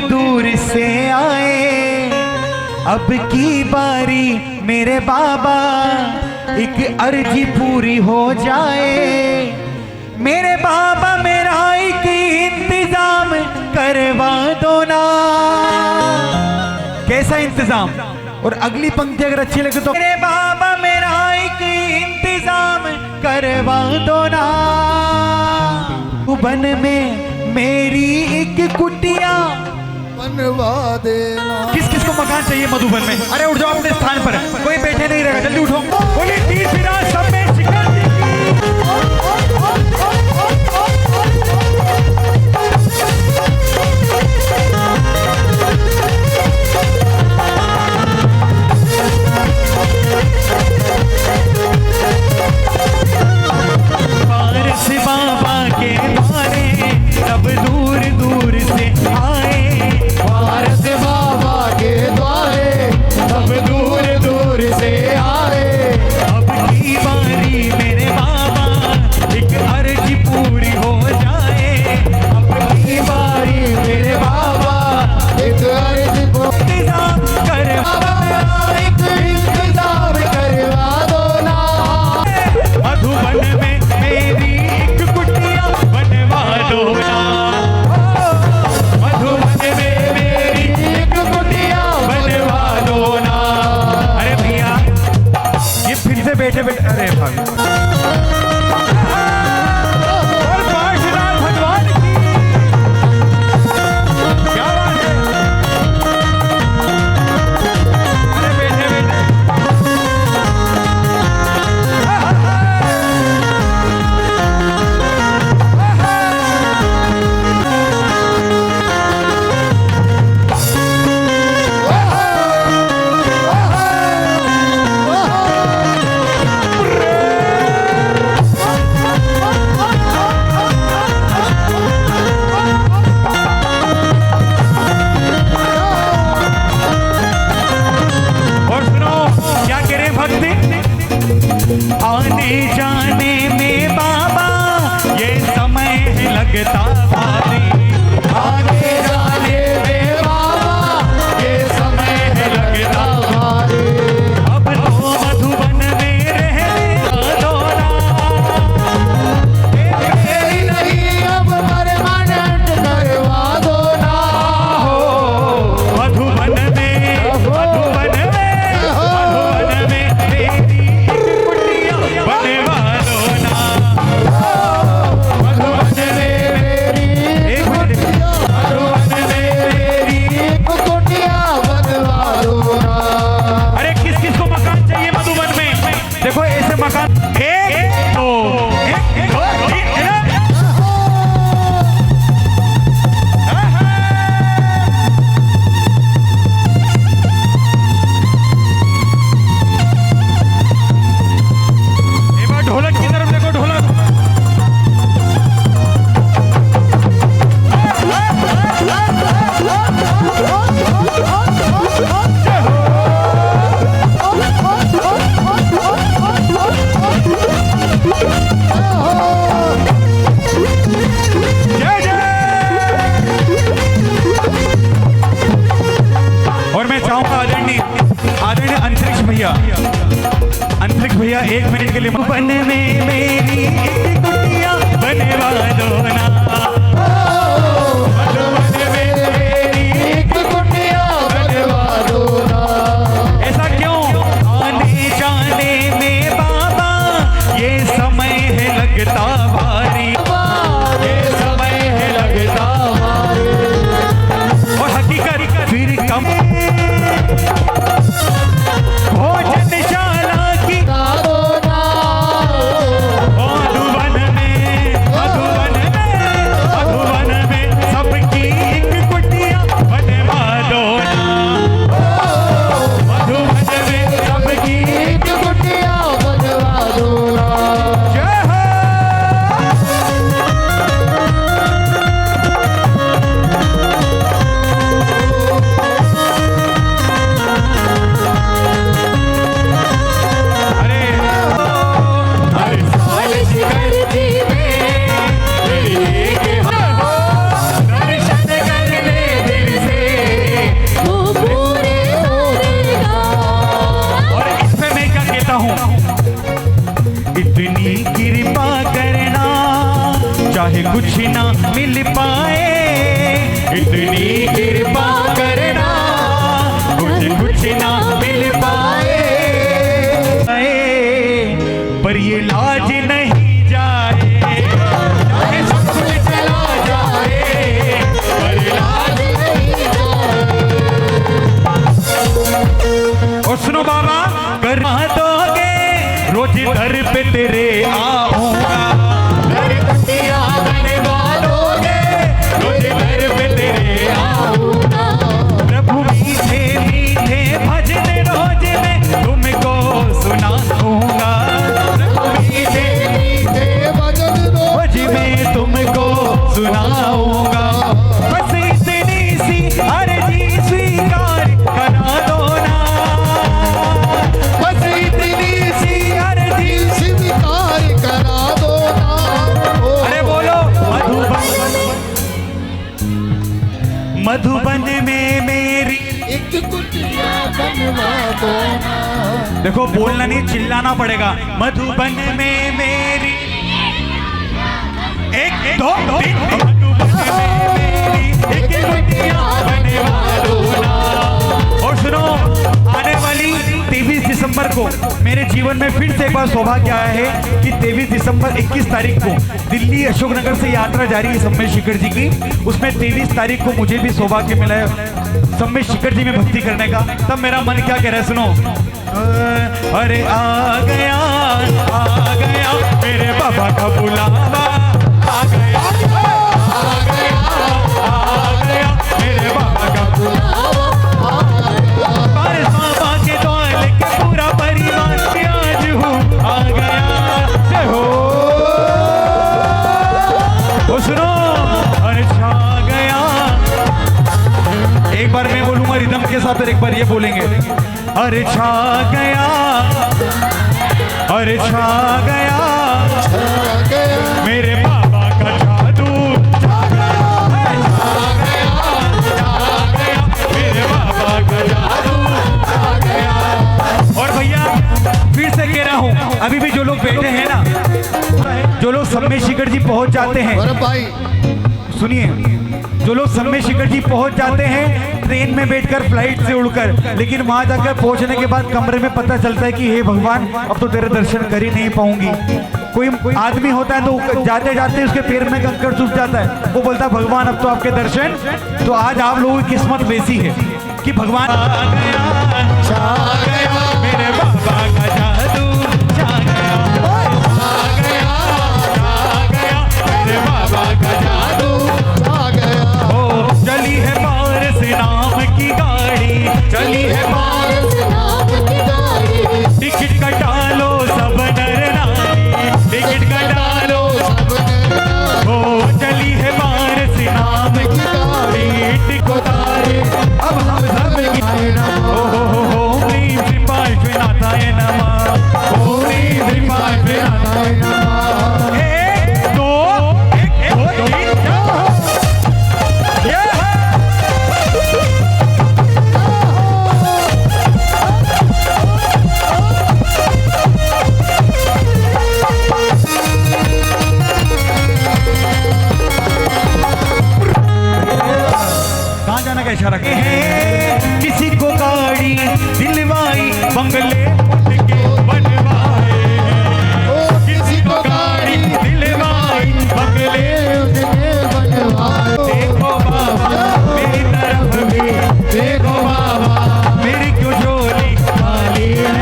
दूर से आए अब की बारी मेरे बाबा, एक अर्जी पूरी हो जाए मेरे बाबा, मेरा एक इंतजाम करवा दो ना। कैसा इंतजाम? और अगली पंक्ति अगर अच्छी लगे तो मेरे बाबा मेरा एक इंतजाम करवा दो ना, वन में मेरी एक कुटिया बनवा देना। किस किस को मकान चाहिए मधुबन में? अरे उठ जाओ अपने स्थान पर, कोई बैठे नहीं रहेगा, जल्दी उठो। बोली तीर फिराज सब में शिकार पारस बाबा के द्वारे सब दूर दूर से आए, पारस बाबा के द्वारे सब दूर दूर से आए। अब की अरे भाई और पार्श्वनाथ भगवान की क्या बात है। अरे बैठे बैठे आने जाने में बाबा ये समय है लगता भारी। आने जाने में बाबा ये समय है लगता भारी। अब तो मधुबन में रहने दो ना, मेरी नहीं अब परमानेंट करवा दो ना। मधुबन में मधुबन में तेरी बनवा दो ना। मधुबन में मेरी मधुबन में मेरी कुटिया बनवा दो ना। अरे किस किस को मकान चाहिए मधुबन में? देखो ऐसे मकान एक दो ढोलक की तरफ देखो, ढोलक। जय जय। और मैं चाहूंगा आदरणीय अंतरिक्ष भैया 1 मिनट के लिए बन में मेरी एक कुटिया बनवा दो ना। मधुबन में मेरी एक कुटिया बनवा दो ना। ऐसा क्यों? आने जाने में बाबा ये समय है लगता भारी। ये समय है लगता भारी। और हकीकत फिर कम भोजनशाला की मधुबन में सबकी एक कुटिया बनवा दो ना। मधुबन में सबकी एक कुटिया बनवा दो ना। जय हो। इतनी कृपा करना चाहे कुछ ना मिल पाए। इतनी कृपा करना कुछ ना मिल पाए। पर ये लाज नहीं जाए, चाहे सब कुछ चला जाए, पर लाज नहीं जाए। और सुनो बाबा, करना दोगे रोज दर पे तेरे आऊंगा। दर कुटिया बनवा दोगे रोज दर पे तेरे आऊंगा। प्रभु मीठे मीठे भजन रोज में तुमको सुनाऊंगा। प्रभु मीठे मीठे भजन रोज में तुमको सुनाऊंगा। बस इतनी सी अर्जी स्वीकार करा दो ना। बस इतनी सी अर्जी स्वीकार करा दो ना। अरे बोलो मधुबन में मेरी एक कुटिया बनवा दो ना। देखो बोलना नहीं, चिल्लाना पड़ेगा। मधुबन में मेरी एक दो तीन। मधुबन में मेरी एक कुटिया बनवा दो ना। और सुनो, आने वाली 23 दिसंबर दिसंबर को मेरे जीवन में फिर से एक बार सौभाग्य आया है कि 23 दिसंबर 21 तारीख को दिल्ली अशोकनगर से यात्रा जारी है सम्मेश शिखर जी की। उसमें 23 तारीख को मुझे भी सौभाग्य मिला है सम्मेश शिखर जी में भक्ति करने का। तब मेरा मन क्या कह रहा है, सुनो। अरे आ गया मेरे बाबा का बुलावा, आ गया मेरे बाबा का बुलावा, बाबा के द्वार लेके पूरा परिवार आज हूँ आ गया। जय हो वो सुनो, अरे छा गया। एक बार मैं बोलूंगा रिदम के साथ और एक बार ये बोलेंगे। अरे छा गया, अरे छा गया मेरे बाबा का जादू, छा गया मेरे बाबा का जादू आ गया। और भैया फिर से कह रहा हूँ, अभी भी जो लोग बैठे हैं ना, जो लोग सम्मेश शिखर जी पहुंच जाते हैं, भाई सुनिए, जो लोग सम्मेश शिखर जी पहुंच जाते हैं ट्रेन में बैठकर फ्लाइट से उड़कर, लेकिन वहां जाकर पहुंचने के बाद कमरे में पता चलता है कि हे भगवान अब तो तेरे दर्शन कर ही नहीं पाऊंगी। कोई आदमी होता है तो जाते जाते उसके पैर में कंकड़ सूख जाता है, वो बोलता है भगवान अब तो आपके दर्शन। तो आज आप लोगों की किस्मत वैसी है कि भगवान आ गया मेरे बाबा का जादू, छा गया मेरे बाबा का जादू। चली है पारस नाम की गाड़ी, चली है पारस नाम की गाड़ी, टिकट कटा लो सब नर नारी, टिकट कटा लो सब नर नारी। ओ चली है पारस नाम की गाड़ी, टिकट उतारे अब हम सब की नमः। ओम ह्रीं श्रीं पार्श्वनाथाय नमः, ओम ह्रीं श्रीं पार्श्वनाथाय नमः। एक दो तीन का इशारा है। किसी को गाड़ी दिलवाई बंगले उनके बनवाए, किसी को गाड़ी दिलवाई बंगले उनके बनवाए। देखो बाबा मेरी तरफ भी, देखो बाबा मेरी क्यों झोली खाली है,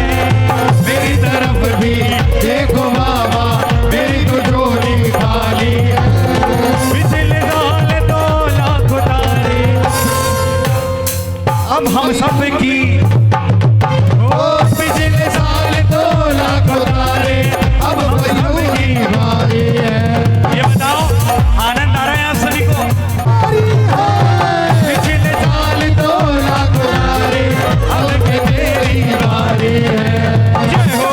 मेरी तरफ भी देखो बाबा मेरी क्यों झोली खाली है। पिछले साल 2 लाख उतारे अब हम सब की, पिछले साल 2 लाख उतारे अब हम सब की बारी है। ये बताओ आनंद आ रहा है आप सभी को? पिछले साल 2 लाख उतारे अब के तेरी बारी है। जय हो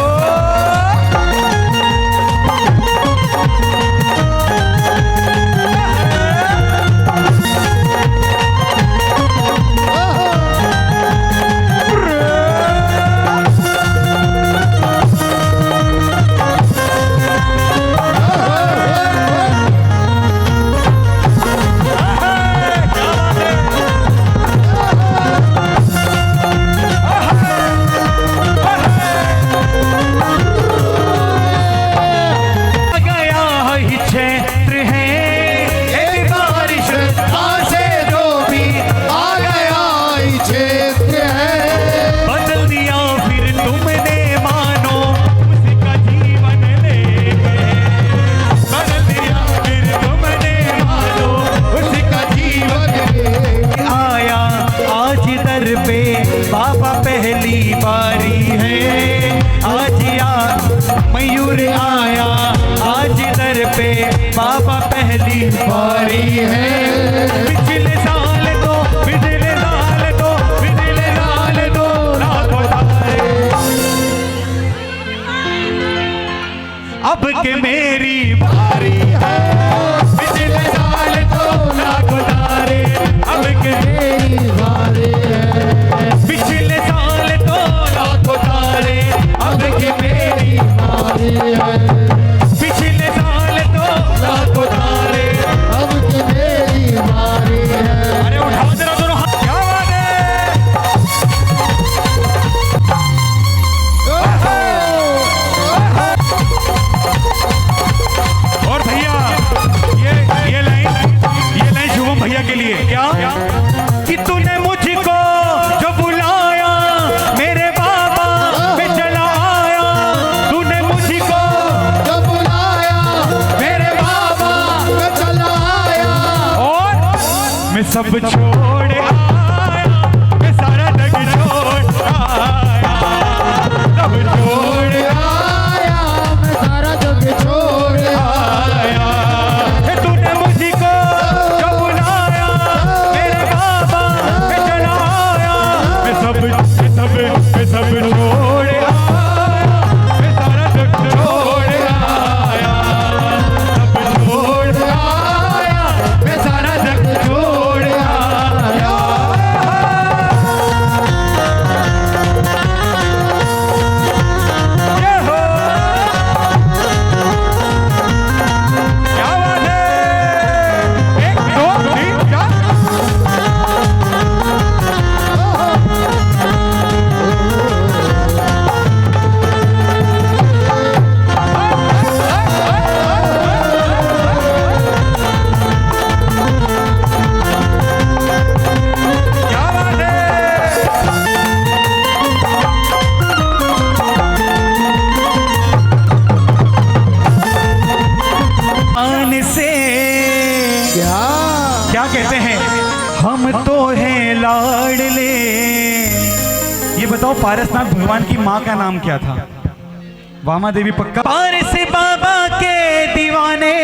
बाबा पहली बारी है, आज मयूर आया आज दर पे बाबा पहली बारी है। पिछले साल तो पिछले साल तो पिछले साल तो लाख उतारे अब के मेरी बारी है। पिछले साल तो लाख उतारे अब के मेरी बारी है। पिछले साल तो लाख उतारे अब के मेरी बारी है। पिछले साल तो लाख उतारे अब के मेरी बारी है। अरे उठाओ जरा दोनों हाथ, क्या बात है। सब छोड़ आया, मैं सारा जग छोड़ आया, सब छोड़ आया, मैं सारा जग छोड़ आया। तूने मुझको जो बुलाया मेरे बाबा मैं चला आया, मैं सब छोड़ आया, मैं सारा जग छोड़ आया, सब छोड़ आया, मैं सारा जग छोड़ आया। ये हो क्या बात है, 1 2 3 4 क्या बात है। आन से क्या कहते हैं, हम तो हैं लाडले। ये बताओ पारसनाथ भगवान की माँ का नाम क्या था? वामा देवी पक्का। पारस बाबा के दीवाने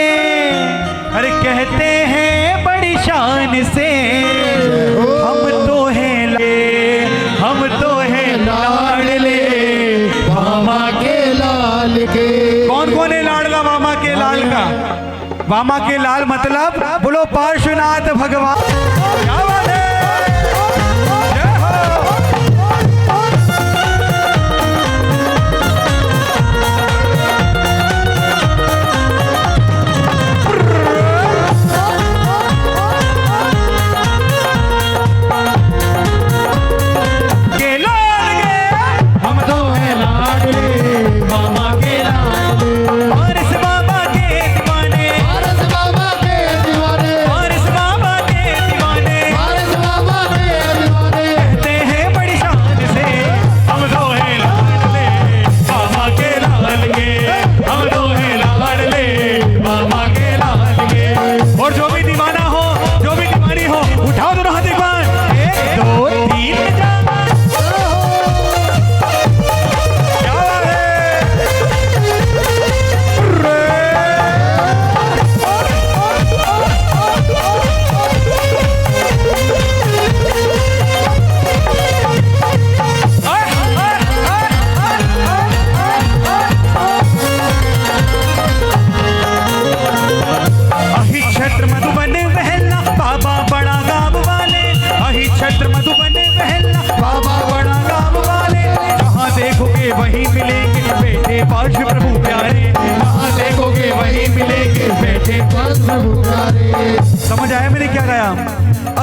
अरे कहते हैं बड़ी शान से, हम तो हैं लाडले वामा के लाल के। कौन कौन है लाडला वामा के लाल का? वामा के लाल मतलब बोलो पार्श्वनाथ भगवान। क्या बात है, जय हो। के लाल के हम तो हैं लाडले वामा के लाडले। पारस बाबा के दीवाने, पारस बाबा के दीवाने, पारस बाबा के दीवाने, पारस बाबा के दीवाने। कहते हैं बड़ी शान से हम तो हैं लाडले वामा के लाल के, हम तो हैं लाडले वामा के लाल के। और जो भी दीवाना हो, जो भी दीवानी हो, उठाओ दोनों हाथ एक बार, 1 2 3 4। क्या बात है। अहि छत्र मधुबन बहला बाबा बड़ा गाँव वाले, अहि छत्र मधुबन बहला बाबा बड़ा गाँव वाले। जहाँ देखोगे वहीं मिलेंगे बेटे पार्श्व प्रभु प्यारे, जहाँ देखोगे वहीं मिलेंगे बेटे पार्श्व प्रभु प्यारे। समझ आया मैंने क्या गाया?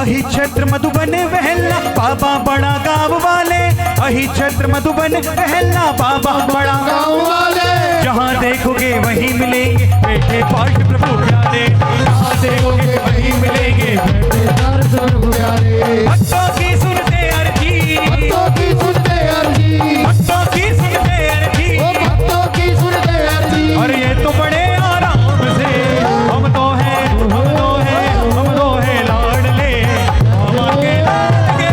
अहि छत्र मधुबन बहला बाबा बड़ा गाँव वाले, अहि छत्र मधुबन बहला बाबा बड़ा गाँव वाले। जहाँ देखोगे वहीं मिलेंगे बेटे पार्श्व प्रभु प्यारे, जहाँ देखोगे वहीं मिलेंगे बेटे पार्श्व प्रभु प्यारे। भक्तों की सुनते अर्जी, भक्तों की सुनते अर्जी, भक्तों की सुनते अर्जी, ओ भक्तों की सुनते अर्जी। और ये तो बड़े आराम से हम तो हैं लाडले मामा के लाल के,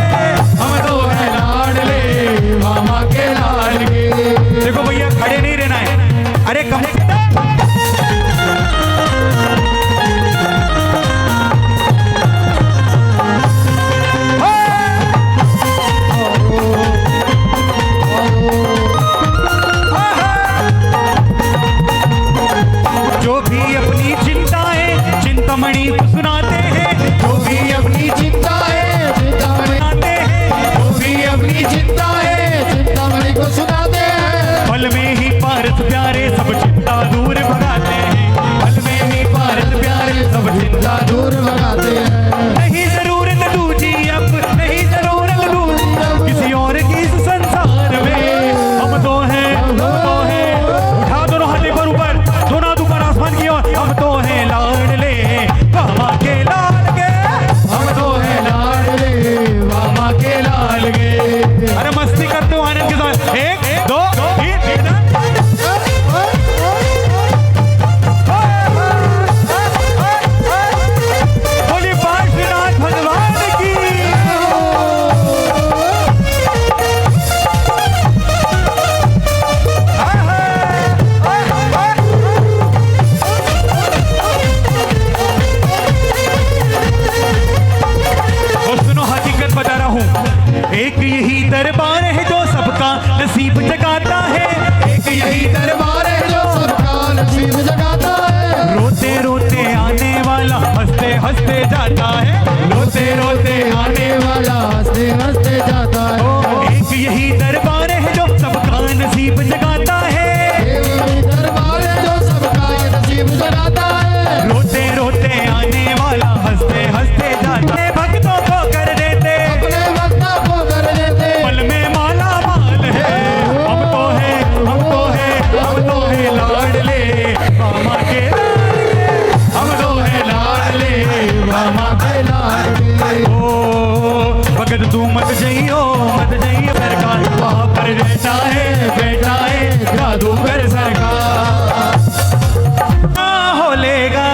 हम तो हैं लाडले मामा के लाल के। देखो भैया खड़े नहीं रहना है, अरे कम से कम जो भी अपनी चिंताएं चिंतामणि को सुनाते हैं, जो भी अपनी चिंताएं चिंतामणि सुनाते हैं, जो भी अपनी चिंताएं चिंतामणि को सुनाते हैं। पल में ही पारस प्यारे सब चिंता दूर भगाते हैं, पल में ही पारस प्यारे सब चिंता दूर भगाते हैं। नहीं जरूरत दूजी अब, नहीं जरूरत दूजी अब किसी और की इस संसार में। हम तो हैं उठा दोनों हाथ एक बार ऊपर, दोनों ऊपर आसमान की ओर। हम तो हैं लाडले बाबा के जाता है, रोते रोते आने वाला हंसते हंसते जाता है। एक यही दरबार है जो सबका नसीब जगाता है, दरबार है जो सबका नसीब जगाता है। रोते रोते आने वाला हंसते हंसते जाता है। भक्तों को कर देते, अपने भक्तों को कर देते, पल में माला माल है। हम तो है, हम तो है, हम तो है लाडले मामा के लाडले, हम तो है लाडले मामा के लाडले। ओ भगत तू मत जाइयो सरकार, वहाँ पर बैठा है जादूगर सरकार। होलेगा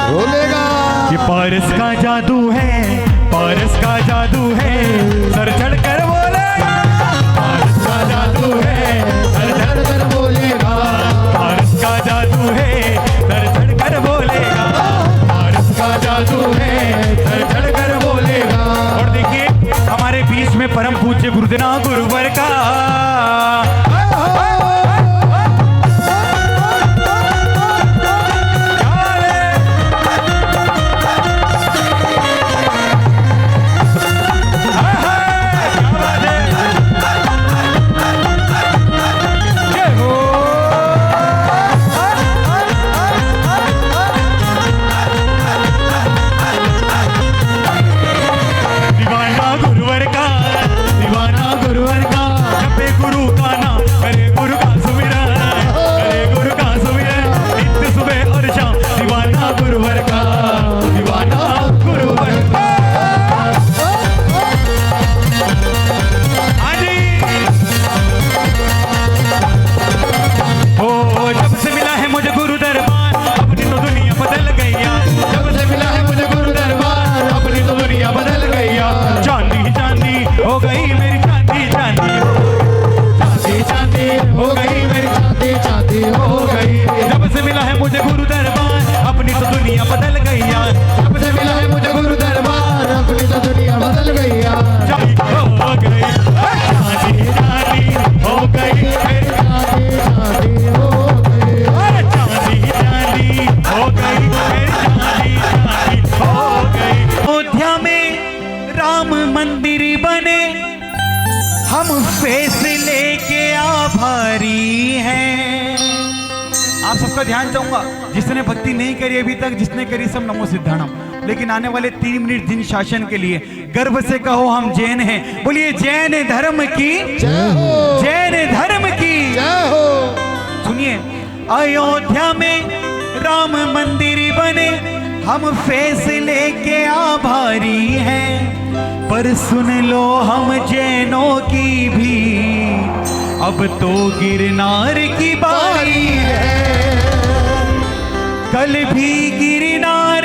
होलेगा, ये पारस का जादू है, पारस का जादू है, सर चढ़ कर बोलेगा। पारस का जादू है, सर चढ़ कर बोलेगा। पारस का जादू है, सर चढ़ कर बोलेगा। पारस का जादू है, सर चढ़ कर बोलेगा। और देखिए हमारे बीच में परम पूज्य गुरुदेव गुरुवर का मुझे गुरु दरबार, अपनी तो दुनिया बदल गई यार। जब से मिला है मुझे गुरु दरबार, अपनी तो दुनिया बदल गई यार। हो गई शादी शादी हो गई, शादी शादी हो गई, शादी शादी हो गई, शादी शादी हो गई। अयोध्या में राम मंदिर बने, हम फैसले के आभारी हैं। आप सबका ध्यान चाहूंगा, जिसने भक्ति नहीं करी अभी तक, जिसने करी सब नमो सिद्धाणम। लेकिन आने वाले 3 मिनट दिन शासन के लिए गर्व से कहो हम जैन हैं। बोलिए जैन धर्म की जय हो, जैन धर्म की जय हो। सुनिए, अयोध्या में राम मंदिर बने, हम फैसले के आभारी हैं। पर सुन लो हम जैनों की भी अब तो गिरनार की बारी है। कल भी गिरनार,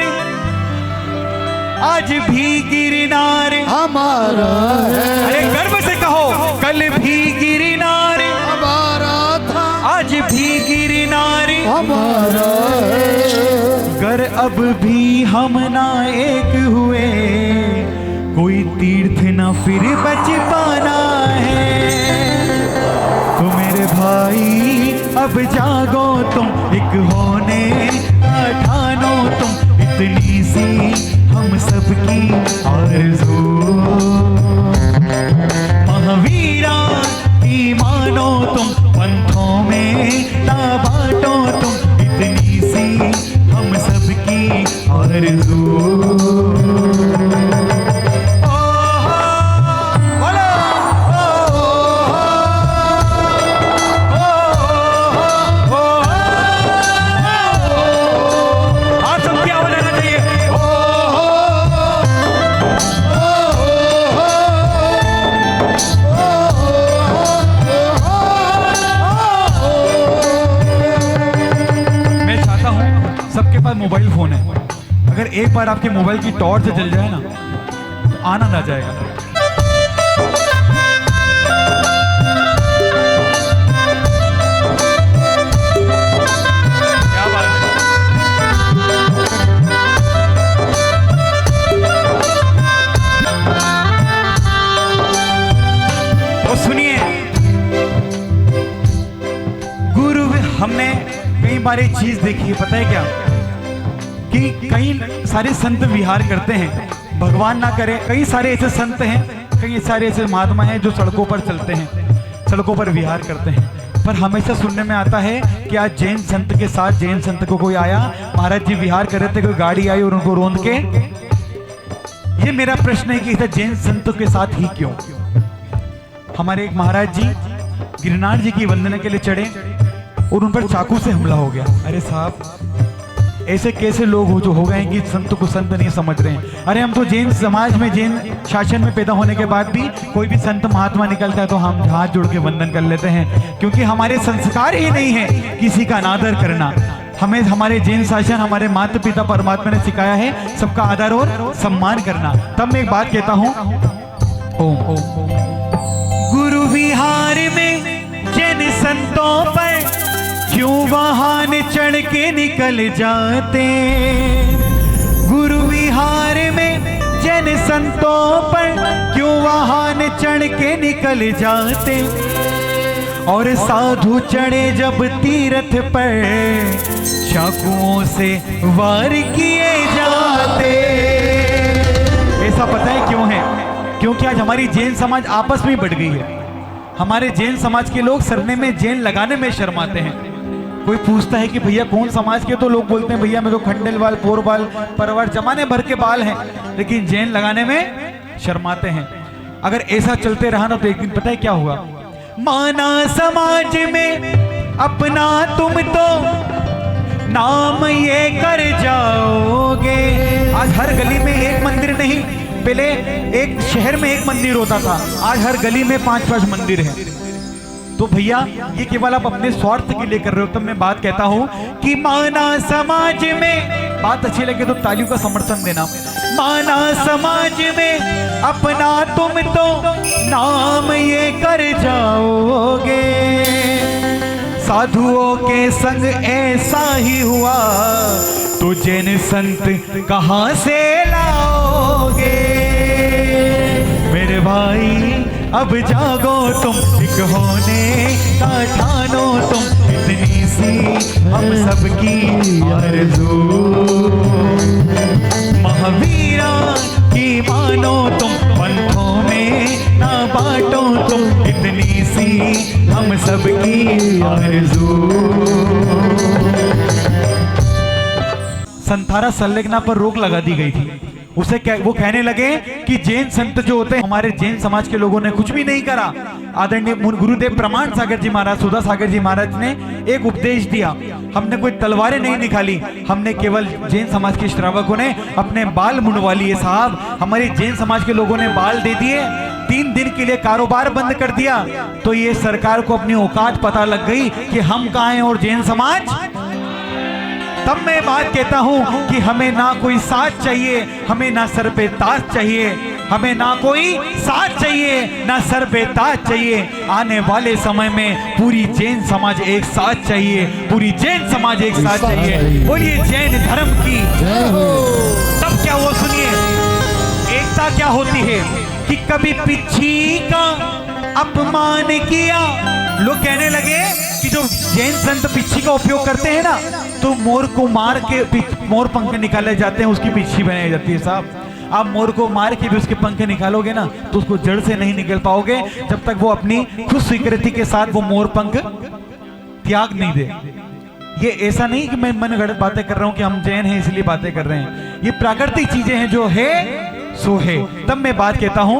आज भी गिरनार हमारा है। अरे गर्व से कहो, कल भी गिरनार हमारा था, आज भी गिरनार हमारा है। गर अब भी हम ना एक हुए, कोई तीर्थ ना फिर बच पाना है। तो मेरे भाई अब जागो तुम, एक होने ठानो तुम, इतनी सी हम सबकी आरज़ू। महावीरा की मानो तुम, पंथों में ना बांटो तुम, इतनी सी हम सबकी आरज़ू। मोबाइल फोन है, अगर एक बार आपके मोबाइल की टॉर्च जल जाए ना तो आना ना जाएगा। क्या बात है। तो सुनिए, गुरु हमने कई बार एक चीज देखी है, पता है क्या? कि कई सारे संत विहार करते हैं, भगवान ना करे, कई सारे ऐसे संत हैं, कई सारे ऐसे महात्मा हैं जो सड़कों पर चलते हैं, सड़कों पर विहार करते हैं। पर हमेशा सुनने में आता है कि आज जैन संत के साथ जैन संत को कोई आया, महाराज जी विहार कर रहे थे, कोई गाड़ी आई और उनको रोंद के। ये मेरा प्रश्न है कि इधर जैन संतों के साथ ही क्यों? हमारे एक महाराज जी गिरनार जी की वंदना के लिए चढ़े और उन पर चाकू से हमला हो गया। अरे साहब, ऐसे कैसे लोग हो जो हो गए कि संत को संत नहीं समझ रहे हैं? अरे हम तो जैन समाज में, जैन शासन में पैदा होने के बाद भी कोई भी संत महात्मा निकलता है तो हम हाथ जोड़ के वंदन कर लेते हैं, क्योंकि हमारे संस्कार ही नहीं है किसी का अनादर करना। हमें हमारे जैन शासन, हमारे माता पिता परमात्मा ने सिखाया है सबका आदर और सम्मान करना। तब मैं एक बात कहता हूँ, ओम गुरु विहार में जैन संतों पर क्यों वाहन चढ़ के निकल जाते? गुरु विहार में जैन संतों पर क्यों वाहन चढ़ के निकल जाते? और साधु चढ़े जब तीर्थ पर चाकुओं से वार किए जाते। ऐसा पता है क्यों है? क्योंकि आज हमारी जैन समाज आपस में बढ़ गई है। हमारे जैन समाज के लोग सरने में जैन लगाने में शर्माते हैं। कोई पूछता है कि भैया कौन समाज के, तो लोग बोलते हैं भैया मैं तो खंडेल बाल, पोर बाल, परवर, जमाने भर के बाल हैं, लेकिन जैन लगाने में शर्माते हैं। अगर ऐसा चलते रहा ना तो एक दिन पता है क्या हुआ? माना समाज में अपना तुम तो नाम ये कर जाओगे। आज हर गली में एक मंदिर नहीं, पहले एक शहर में एक मंदिर होता था, आज हर गली में 5-5 मंदिर हैं। तो भैया ये केवल आप अपने स्वार्थ के लिए कर रहे हो। तब मैं बात कहता हूं कि माना समाज में, बात अच्छी लगे तो तालियों का समर्थन देना। माना समाज में अपना तुम तो नाम ये कर जाओगे, साधुओं के संग ऐसा ही हुआ तो जैन संत कहां से लाओगे? मेरे भाई अब जागो तुम, एक होने का ठानो तुम, इतनी सी हम सबकी आरज़ू। महावीरा की मानो तुम, पंथों में ना बांटो तुम, इतनी सी हम सबकी आरज़ू। संथारा संलग्ना पर रोक लगा दी गई थी। उसे वो कहने लगे कि जैन संत जो होते हैं, हमारे जैन समाज के लोगों ने कुछ भी नहीं करा। आदरणीय गुरुदेव प्रमाण सागर जी महाराज, सुधा सागर जी महाराज ने एक उपदेश दिया। हमने कोई तलवारें नहीं निकाली, हमने केवल जैन समाज के श्रावकों ने अपने बाल मुंडवा लिए। साहब, हमारे जैन समाज के लोगों ने बाल दे दिए, 3 दिन के लिए कारोबार बंद कर दिया। तो ये सरकार को अपनी औकात पता लग गई कि हम कहाँ हैं और जैन समाज। तब मैं बात कहता हूं कि हमें ना कोई साथ चाहिए, हमें ना सर पे ताज चाहिए, हमें ना कोई साथ चाहिए, ना सर पे ताज चाहिए। आने वाले समय में पूरी जैन समाज एक साथ चाहिए, पूरी जैन समाज एक साथ चाहिए। बोलिए जैन धर्म की। तब क्या हुआ सुनिए, एकता क्या होती है कि कभी पिछी का अपमान किया। लोग कहने लगे कि जो जैन संत पिच्छी का उपयोग करते हैं ना, तो मोर को मार के मोर पंख निकाले जाते हैं, उसकी पिच्छी बनाई जाती है। साहब, आप मोर को मार के भी उसके पंख निकालोगे ना तो उसको जड़ से नहीं निकल पाओगे जब तक वो अपनी खुद स्वीकृति के साथ वो मोर पंख त्याग नहीं दे। ये ऐसा नहीं कि मैं मन गढ़ बातें कर रहा हूं कि हम जैन हैं इसलिए बातें कर रहे हैं, ये प्राकृतिक चीजें हैं, जो है सो है। तब मैं बात कहता हूं,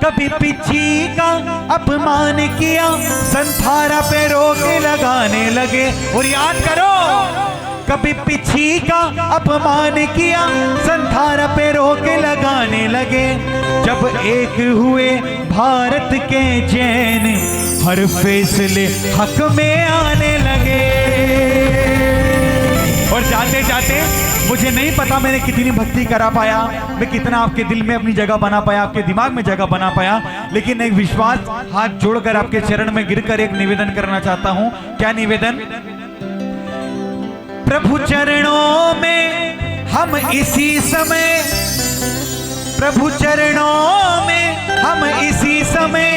कभी पिछी का अपमान किया, संथारा पे रोक लगाने लगे। और याद करो, कभी पिछी का अपमान किया, संथारा पे रोक लगाने लगे। जब एक हुए भारत के जैन, हर फैसले हक में आने लगे। और जाते जाते मुझे नहीं पता मैंने कितनी भक्ति करा पाया, मैं कितना आपके दिल में अपनी जगह बना पाया, आपके दिमाग में जगह बना पाया, लेकिन एक विश्वास, हाथ जोड़कर आपके चरण में गिरकर एक निवेदन करना चाहता हूं। क्या निवेदन? प्रभु चरणों में हम इसी समय, प्रभु चरणों में हम इसी समय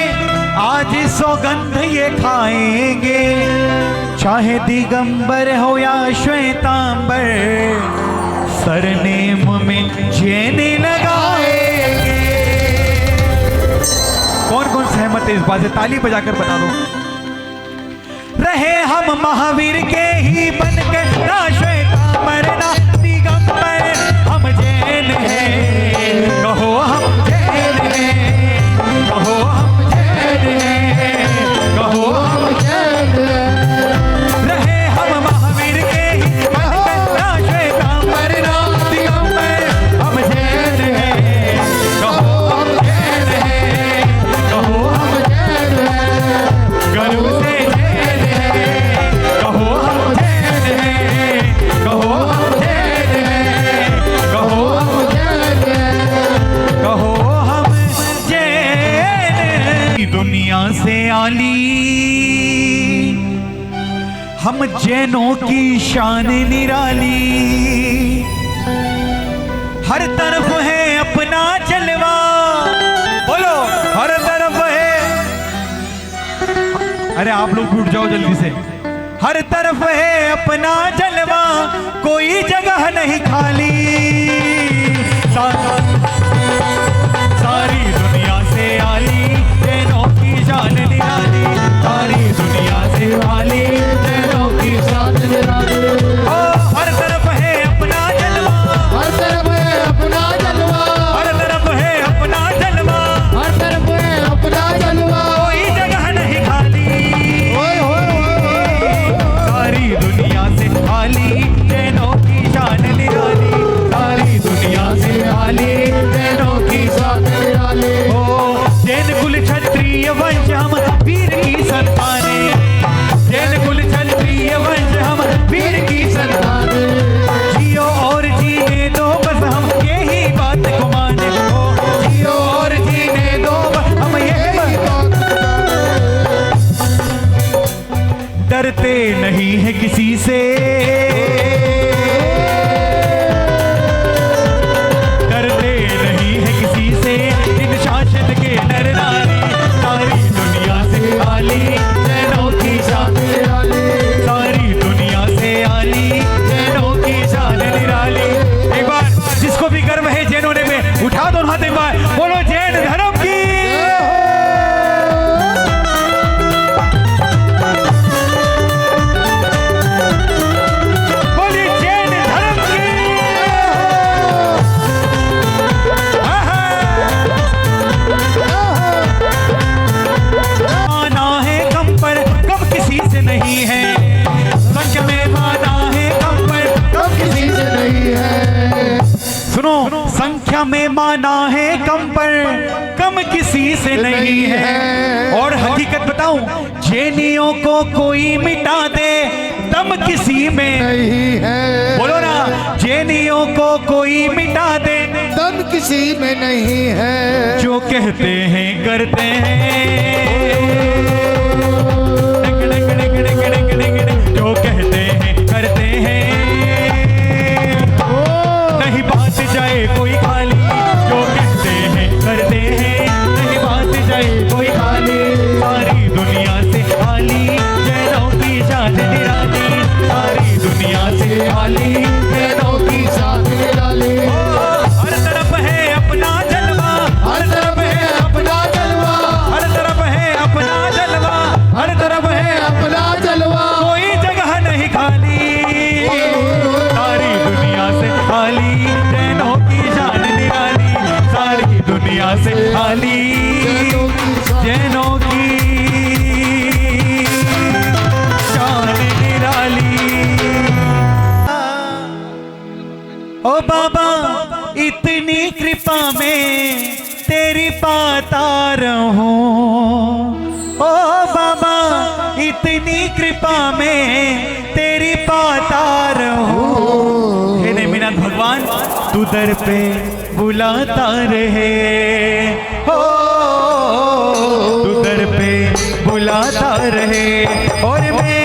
आज सौगंध ये खाएंगे। चाहे दिगंबर हो या श्वेतांबर, सरनेम में जैन लगाएंगे। कौन कौन सहमत है इस बात से? ताली बजाकर बता दो। रहे हम महावीर के ही बन के, ना श्वेतांबर ना दिगंबर, हम जैन हैं, कहो हम जैन हैं, कहो हम जैन हैं, कहो हम जैन हैं। रहे हम महावीर के ही बन के, ना श्वेतांबर ना दिगंबर, हम जैन हैं, कहो हम जैन हैं, कहो हम जैन हैं, गर्व से दुनिया से आली, हम जैनों की शान निराली। हर तरफ है अपना जलवा, बोलो हर तरफ है। अरे आप लोग उठ जाओ जल्दी से। हर तरफ है अपना जलवा, कोई जगह नहीं खाली। सारी दुनिया से आली, जैनों की शान निराली। सारी दुनिया से आली, जैनों की शान निराली। ओ हर तरफ है अपना जलवा, हर तरफ है अपना जलवा, हर तरफ है अपना जलवा, हर तरफ है अपना जलवा, कोई जगह नहीं खाली। सारी दुनिया से आली, जैनों की शान निराली। सारी दुनिया से आली, जैनों की शान निराली। ओ जैन कुल क्षत्रिय वंश हम वीर की संताने, जैन कुल क्षत्रिय वंश हम वीर की संताने। जियो और जीने दो बस हम यही बात को माने। ओ जियो और जीने दो बस हम यही बात। डरते नहीं है किसी से, डरते नहीं है किसी से, इन शासन के नर नारी। सारी दुनिया से आली, जैनों की शान निराली। सारी दुनिया से आली, जैनों की शान निराली। एक बार जिसको भी गर्व है जैनों ने में, उठा दो हाथ एक बार, बोलो जैन धर्म की। बोलिए जैन धर्म की। माना है कम पर कम किसी से नहीं है, संख्या में माना है कम पर कम किसी से नहीं है। सुनो, संख्या में माना है कम पर कम किसी से नहीं है। और हकीकत बताऊं, जैनियों को कोई मिटा दे दम किसी में नहीं है। बोलो ना, जैनियों को कोई मिटा दे दम किसी में नहीं है। जो कहते हैं करते हैं, जो कहते हैं करते हैं, नहीं बात जाए कोई खाली। जो कहते हैं करते हैं, नहीं बात जाए कोई खाली। सारी दुनिया से आली, जैनों की शान निराली। सारी दुनिया से आली, जैनों की शान निराली। हर तरफ है अपना जलवा, हर तरफ है अपना जलवा, हर तरफ है अपना जलवा, हर तरफ है अपना जलवा, कोई जगह नहीं खाली। सारी दुनिया से आली, जैनों की शान निराली। सारी दुनिया से आली, जैनों की शान निराली। ओ बाबा इतनी कृपा में तेरी पाता रहूं। ओ बाबा इतनी कृपा में तेरी पाता रहूं। हे नेमिनाथ भगवान, तू दर पे बुलाता रहे, हो तू दर पे बुलाता रहे, और मैं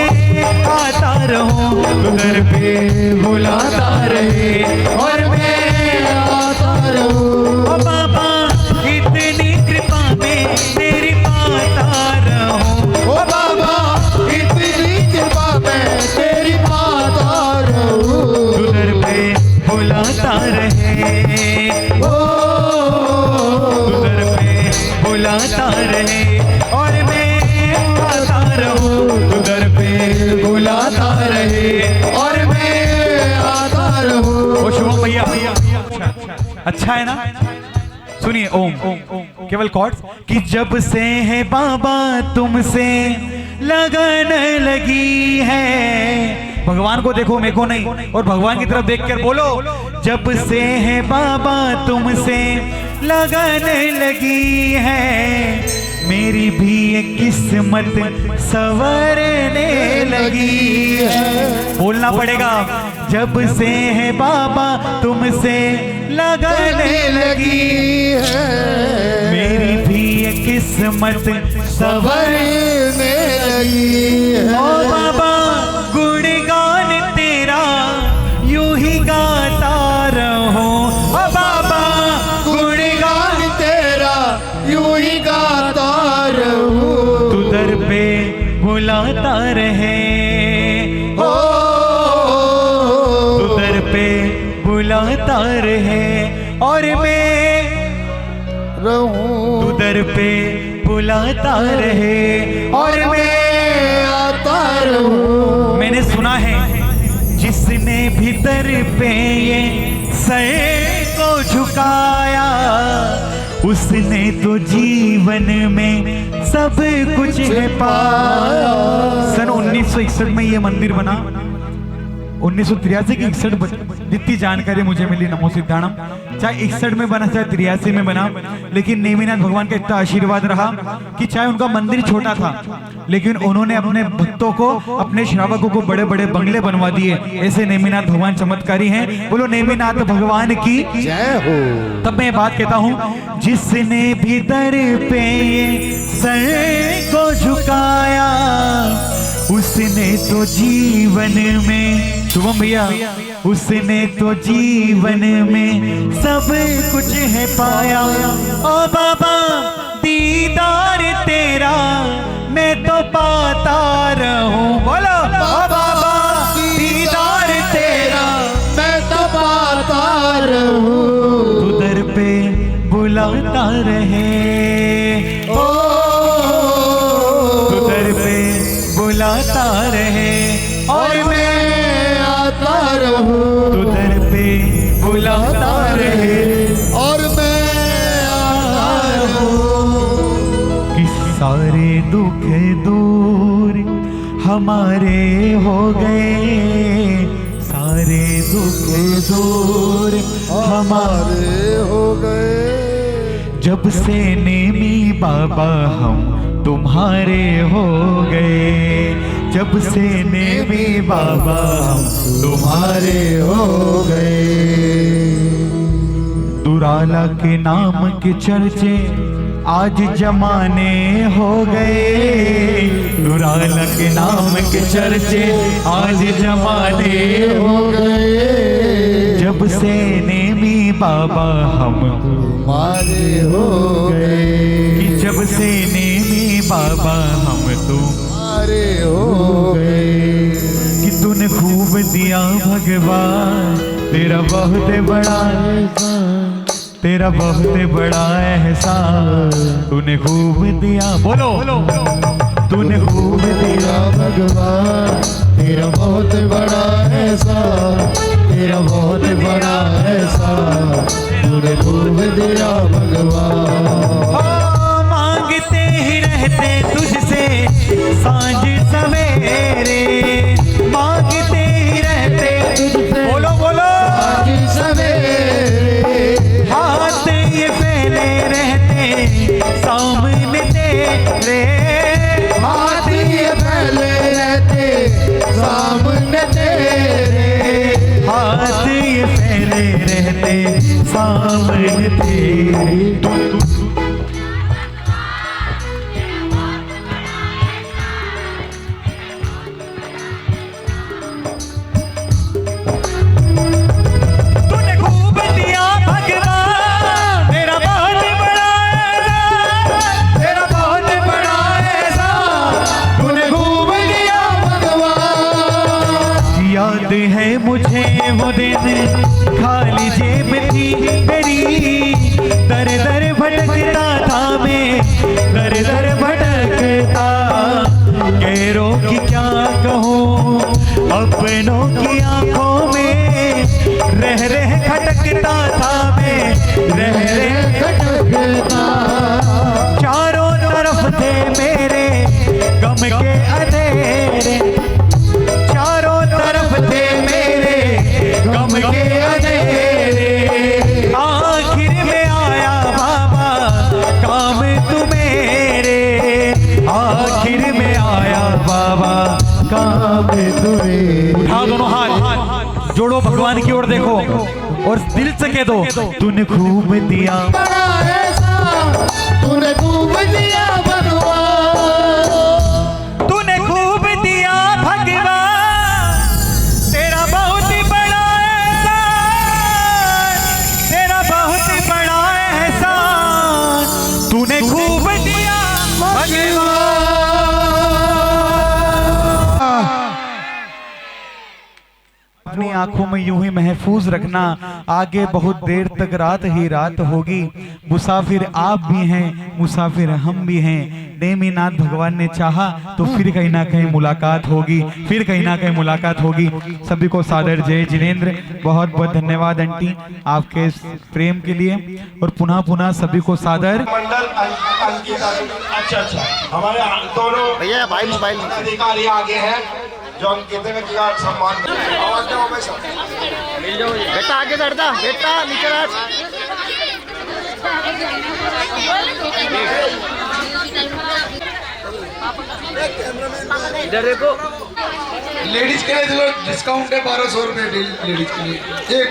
आता रहूं। तू दर पे बुलाता रहे, और मैं आता रहूं। ओ बाबा इतनी कृपा में तेरी पाता रहूं। ओ बाबा इतनी कृपा में तेरी पाता रहूं। तू दर पे बुलाता बुलाता रहे और मैं आता रहूं, तू दर पे बुलाता रहे और मैं आता रहूं। ओ शुभम भैया, अच्छा है ना? सुनिए ओम केवल कॉर्ड्स कि जब से है बाबा तुमसे लगन लगी है। भगवान को देखो, मेरे को नहीं, और भगवान की तरफ देखकर बोलो, जब से है बाबा तुमसे लगन लगी है, मेरी भी एक किस्मत संवरने लगी है। बोलना पड़ेगा, जब से है बाबा तुमसे लगन लगी है, मेरी भी एक किस्मत संवरने लगी है। ओ बाबा गुणगान तेरा यूं ही गाता रहूं, ओ बाबा गुणगान तेरा यूं ही गाता रहूं, तू दर पे बुलाता रहे, ओ तू दर पे बुलाता रहे और मैं रहूं, तू दर पे बुलाता रहे और मैं आता रहूं। मैंने सुना है जिसने भीतर पे ये सर को झुकाया, उसने तो जीवन में सब कुछ है पाया। सन 1961 में ये मंदिर बना, 1983 की 61 जितनी जानकारी मुझे मिली, नमो सिद्धाणम, चाहे 61 में बना चाहे 83 में बना, लेकिन नेमिनाथ भगवान का इतना आशीर्वाद रहा कि चाहे उनका मंदिर छोटा था, लेकिन उन्होंने अपने भक्तों को, अपने श्रावकों को बड़े बड़े बंगले बनवा दिए। ऐसे नेमिनाथ भगवान चमत्कारी हैं। बोलो नेमिनाथ भगवान की जय हो। तब मैं बात कहता हूँ, जिसने भी दर पे सर को झुकाया, उसने तो जीवन में, शुभम भैया, उसने तो जीवन में सब कुछ है पाया। ओ बाबा दीदार तेरा मैं तो पाता रहूं, बोलो ओ बाबा दीदार तेरा मैं तो पाता रहूं, तू दर पे बुलाता रहे, ओ तू दर पे बुलाता रहे और मैं आता रहूं, तू दर पे बुलाता रहे और मैं आता रहूं। कि सारे दुख दूर हमारे हो गए, सारे दुख दूर हमारे हो गए, जब से नेमी बाबा हम तुम्हारे हो गए, जब से नेमी बाबा हम तुम्हारे हो गए। दुराला के नाम के चर्चे आज जमाने हो गए, दुराला के नाम के चर्चे आज जमाने हो गए, जब से नेमी बाबा हम तुम्हारे हो गए, जब से नेमी बाबा हम तुम्हारे हो गए। कि तूने खूब दिया भगवान, तेरा बहुत बड़ा तेरा बहुत बड़ा एहसान, तूने खूब दिया, बोलो तूने खूब दिया भगवान, तेरा बहुत बड़ा एहसान, तेरा बहुत बड़ा एहसान, तूने खूब दिया भगवान। मांगते ही रहते तुझसे सांझ सवेरे, मांगते ही रहते तुझसे, बोलो बोलो सांझ सवेरे, हाथ ये फैले रहते सामने तेरे, हाथ ये फैले रहते सामने तेरे, हाथ ये फैले रहते सामने तेरे। याद है मुझे वो दिन, खाली जेब थी मेरी, दर दर भटकता था मैं, दर दर भटकता। गैरों की क्या कहूँ, अपनों की आंखों में रह रह खटकता था मैं, रह रह खटकता। चारों तरफ थे मेरे गम के अंधेरे, चारों तरफ थे मेरे गम के अंधेरे। आखिर में आया बाबा काम तू मेरे, आखिर में आया बाबा काम तू मेरे। उठा दोनों हाथ, जोड़ो भगवान की ओर देखो और दिल से कह दो, तूने खूब दिया, तूने खूब दिया भगवान, तूने खूब दिया भगवान, तेरा बहुत ही बड़ा एहसान, तेरा बहुत ही बड़ा एहसान, तूने खूब दिया भगवान। अपनी आंखों में यूं ही महफूज रखना, आगे बहुत देर तक रात ही रात होगी। मुसाफिर आप भी हैं, मुसाफिर हम भी हैं। नेमीनाथ भगवान ने चाहा तो फिर कहीं ना कहीं मुलाकात होगी, फिर कहीं ना कहीं मुलाकात होगी। सभी को सादर जय जिनेंद्र, बहुत बहुत धन्यवाद आंटी आपके इस प्रेम के लिए, और पुनः पुनः सभी को सादर। मंडल अच्छा हमारे दोनों भैया भाई मोबाइल अधिकारी आगे हैं जो अंकित का सम्मान। आवाज दो मिल जाओ बेटा, आगे बैठता बेटा, नीचे बैठ। इधर देखो, लेडीज के लिए डिस्काउंट है 1200 रुपए लेडीज के लिए। एक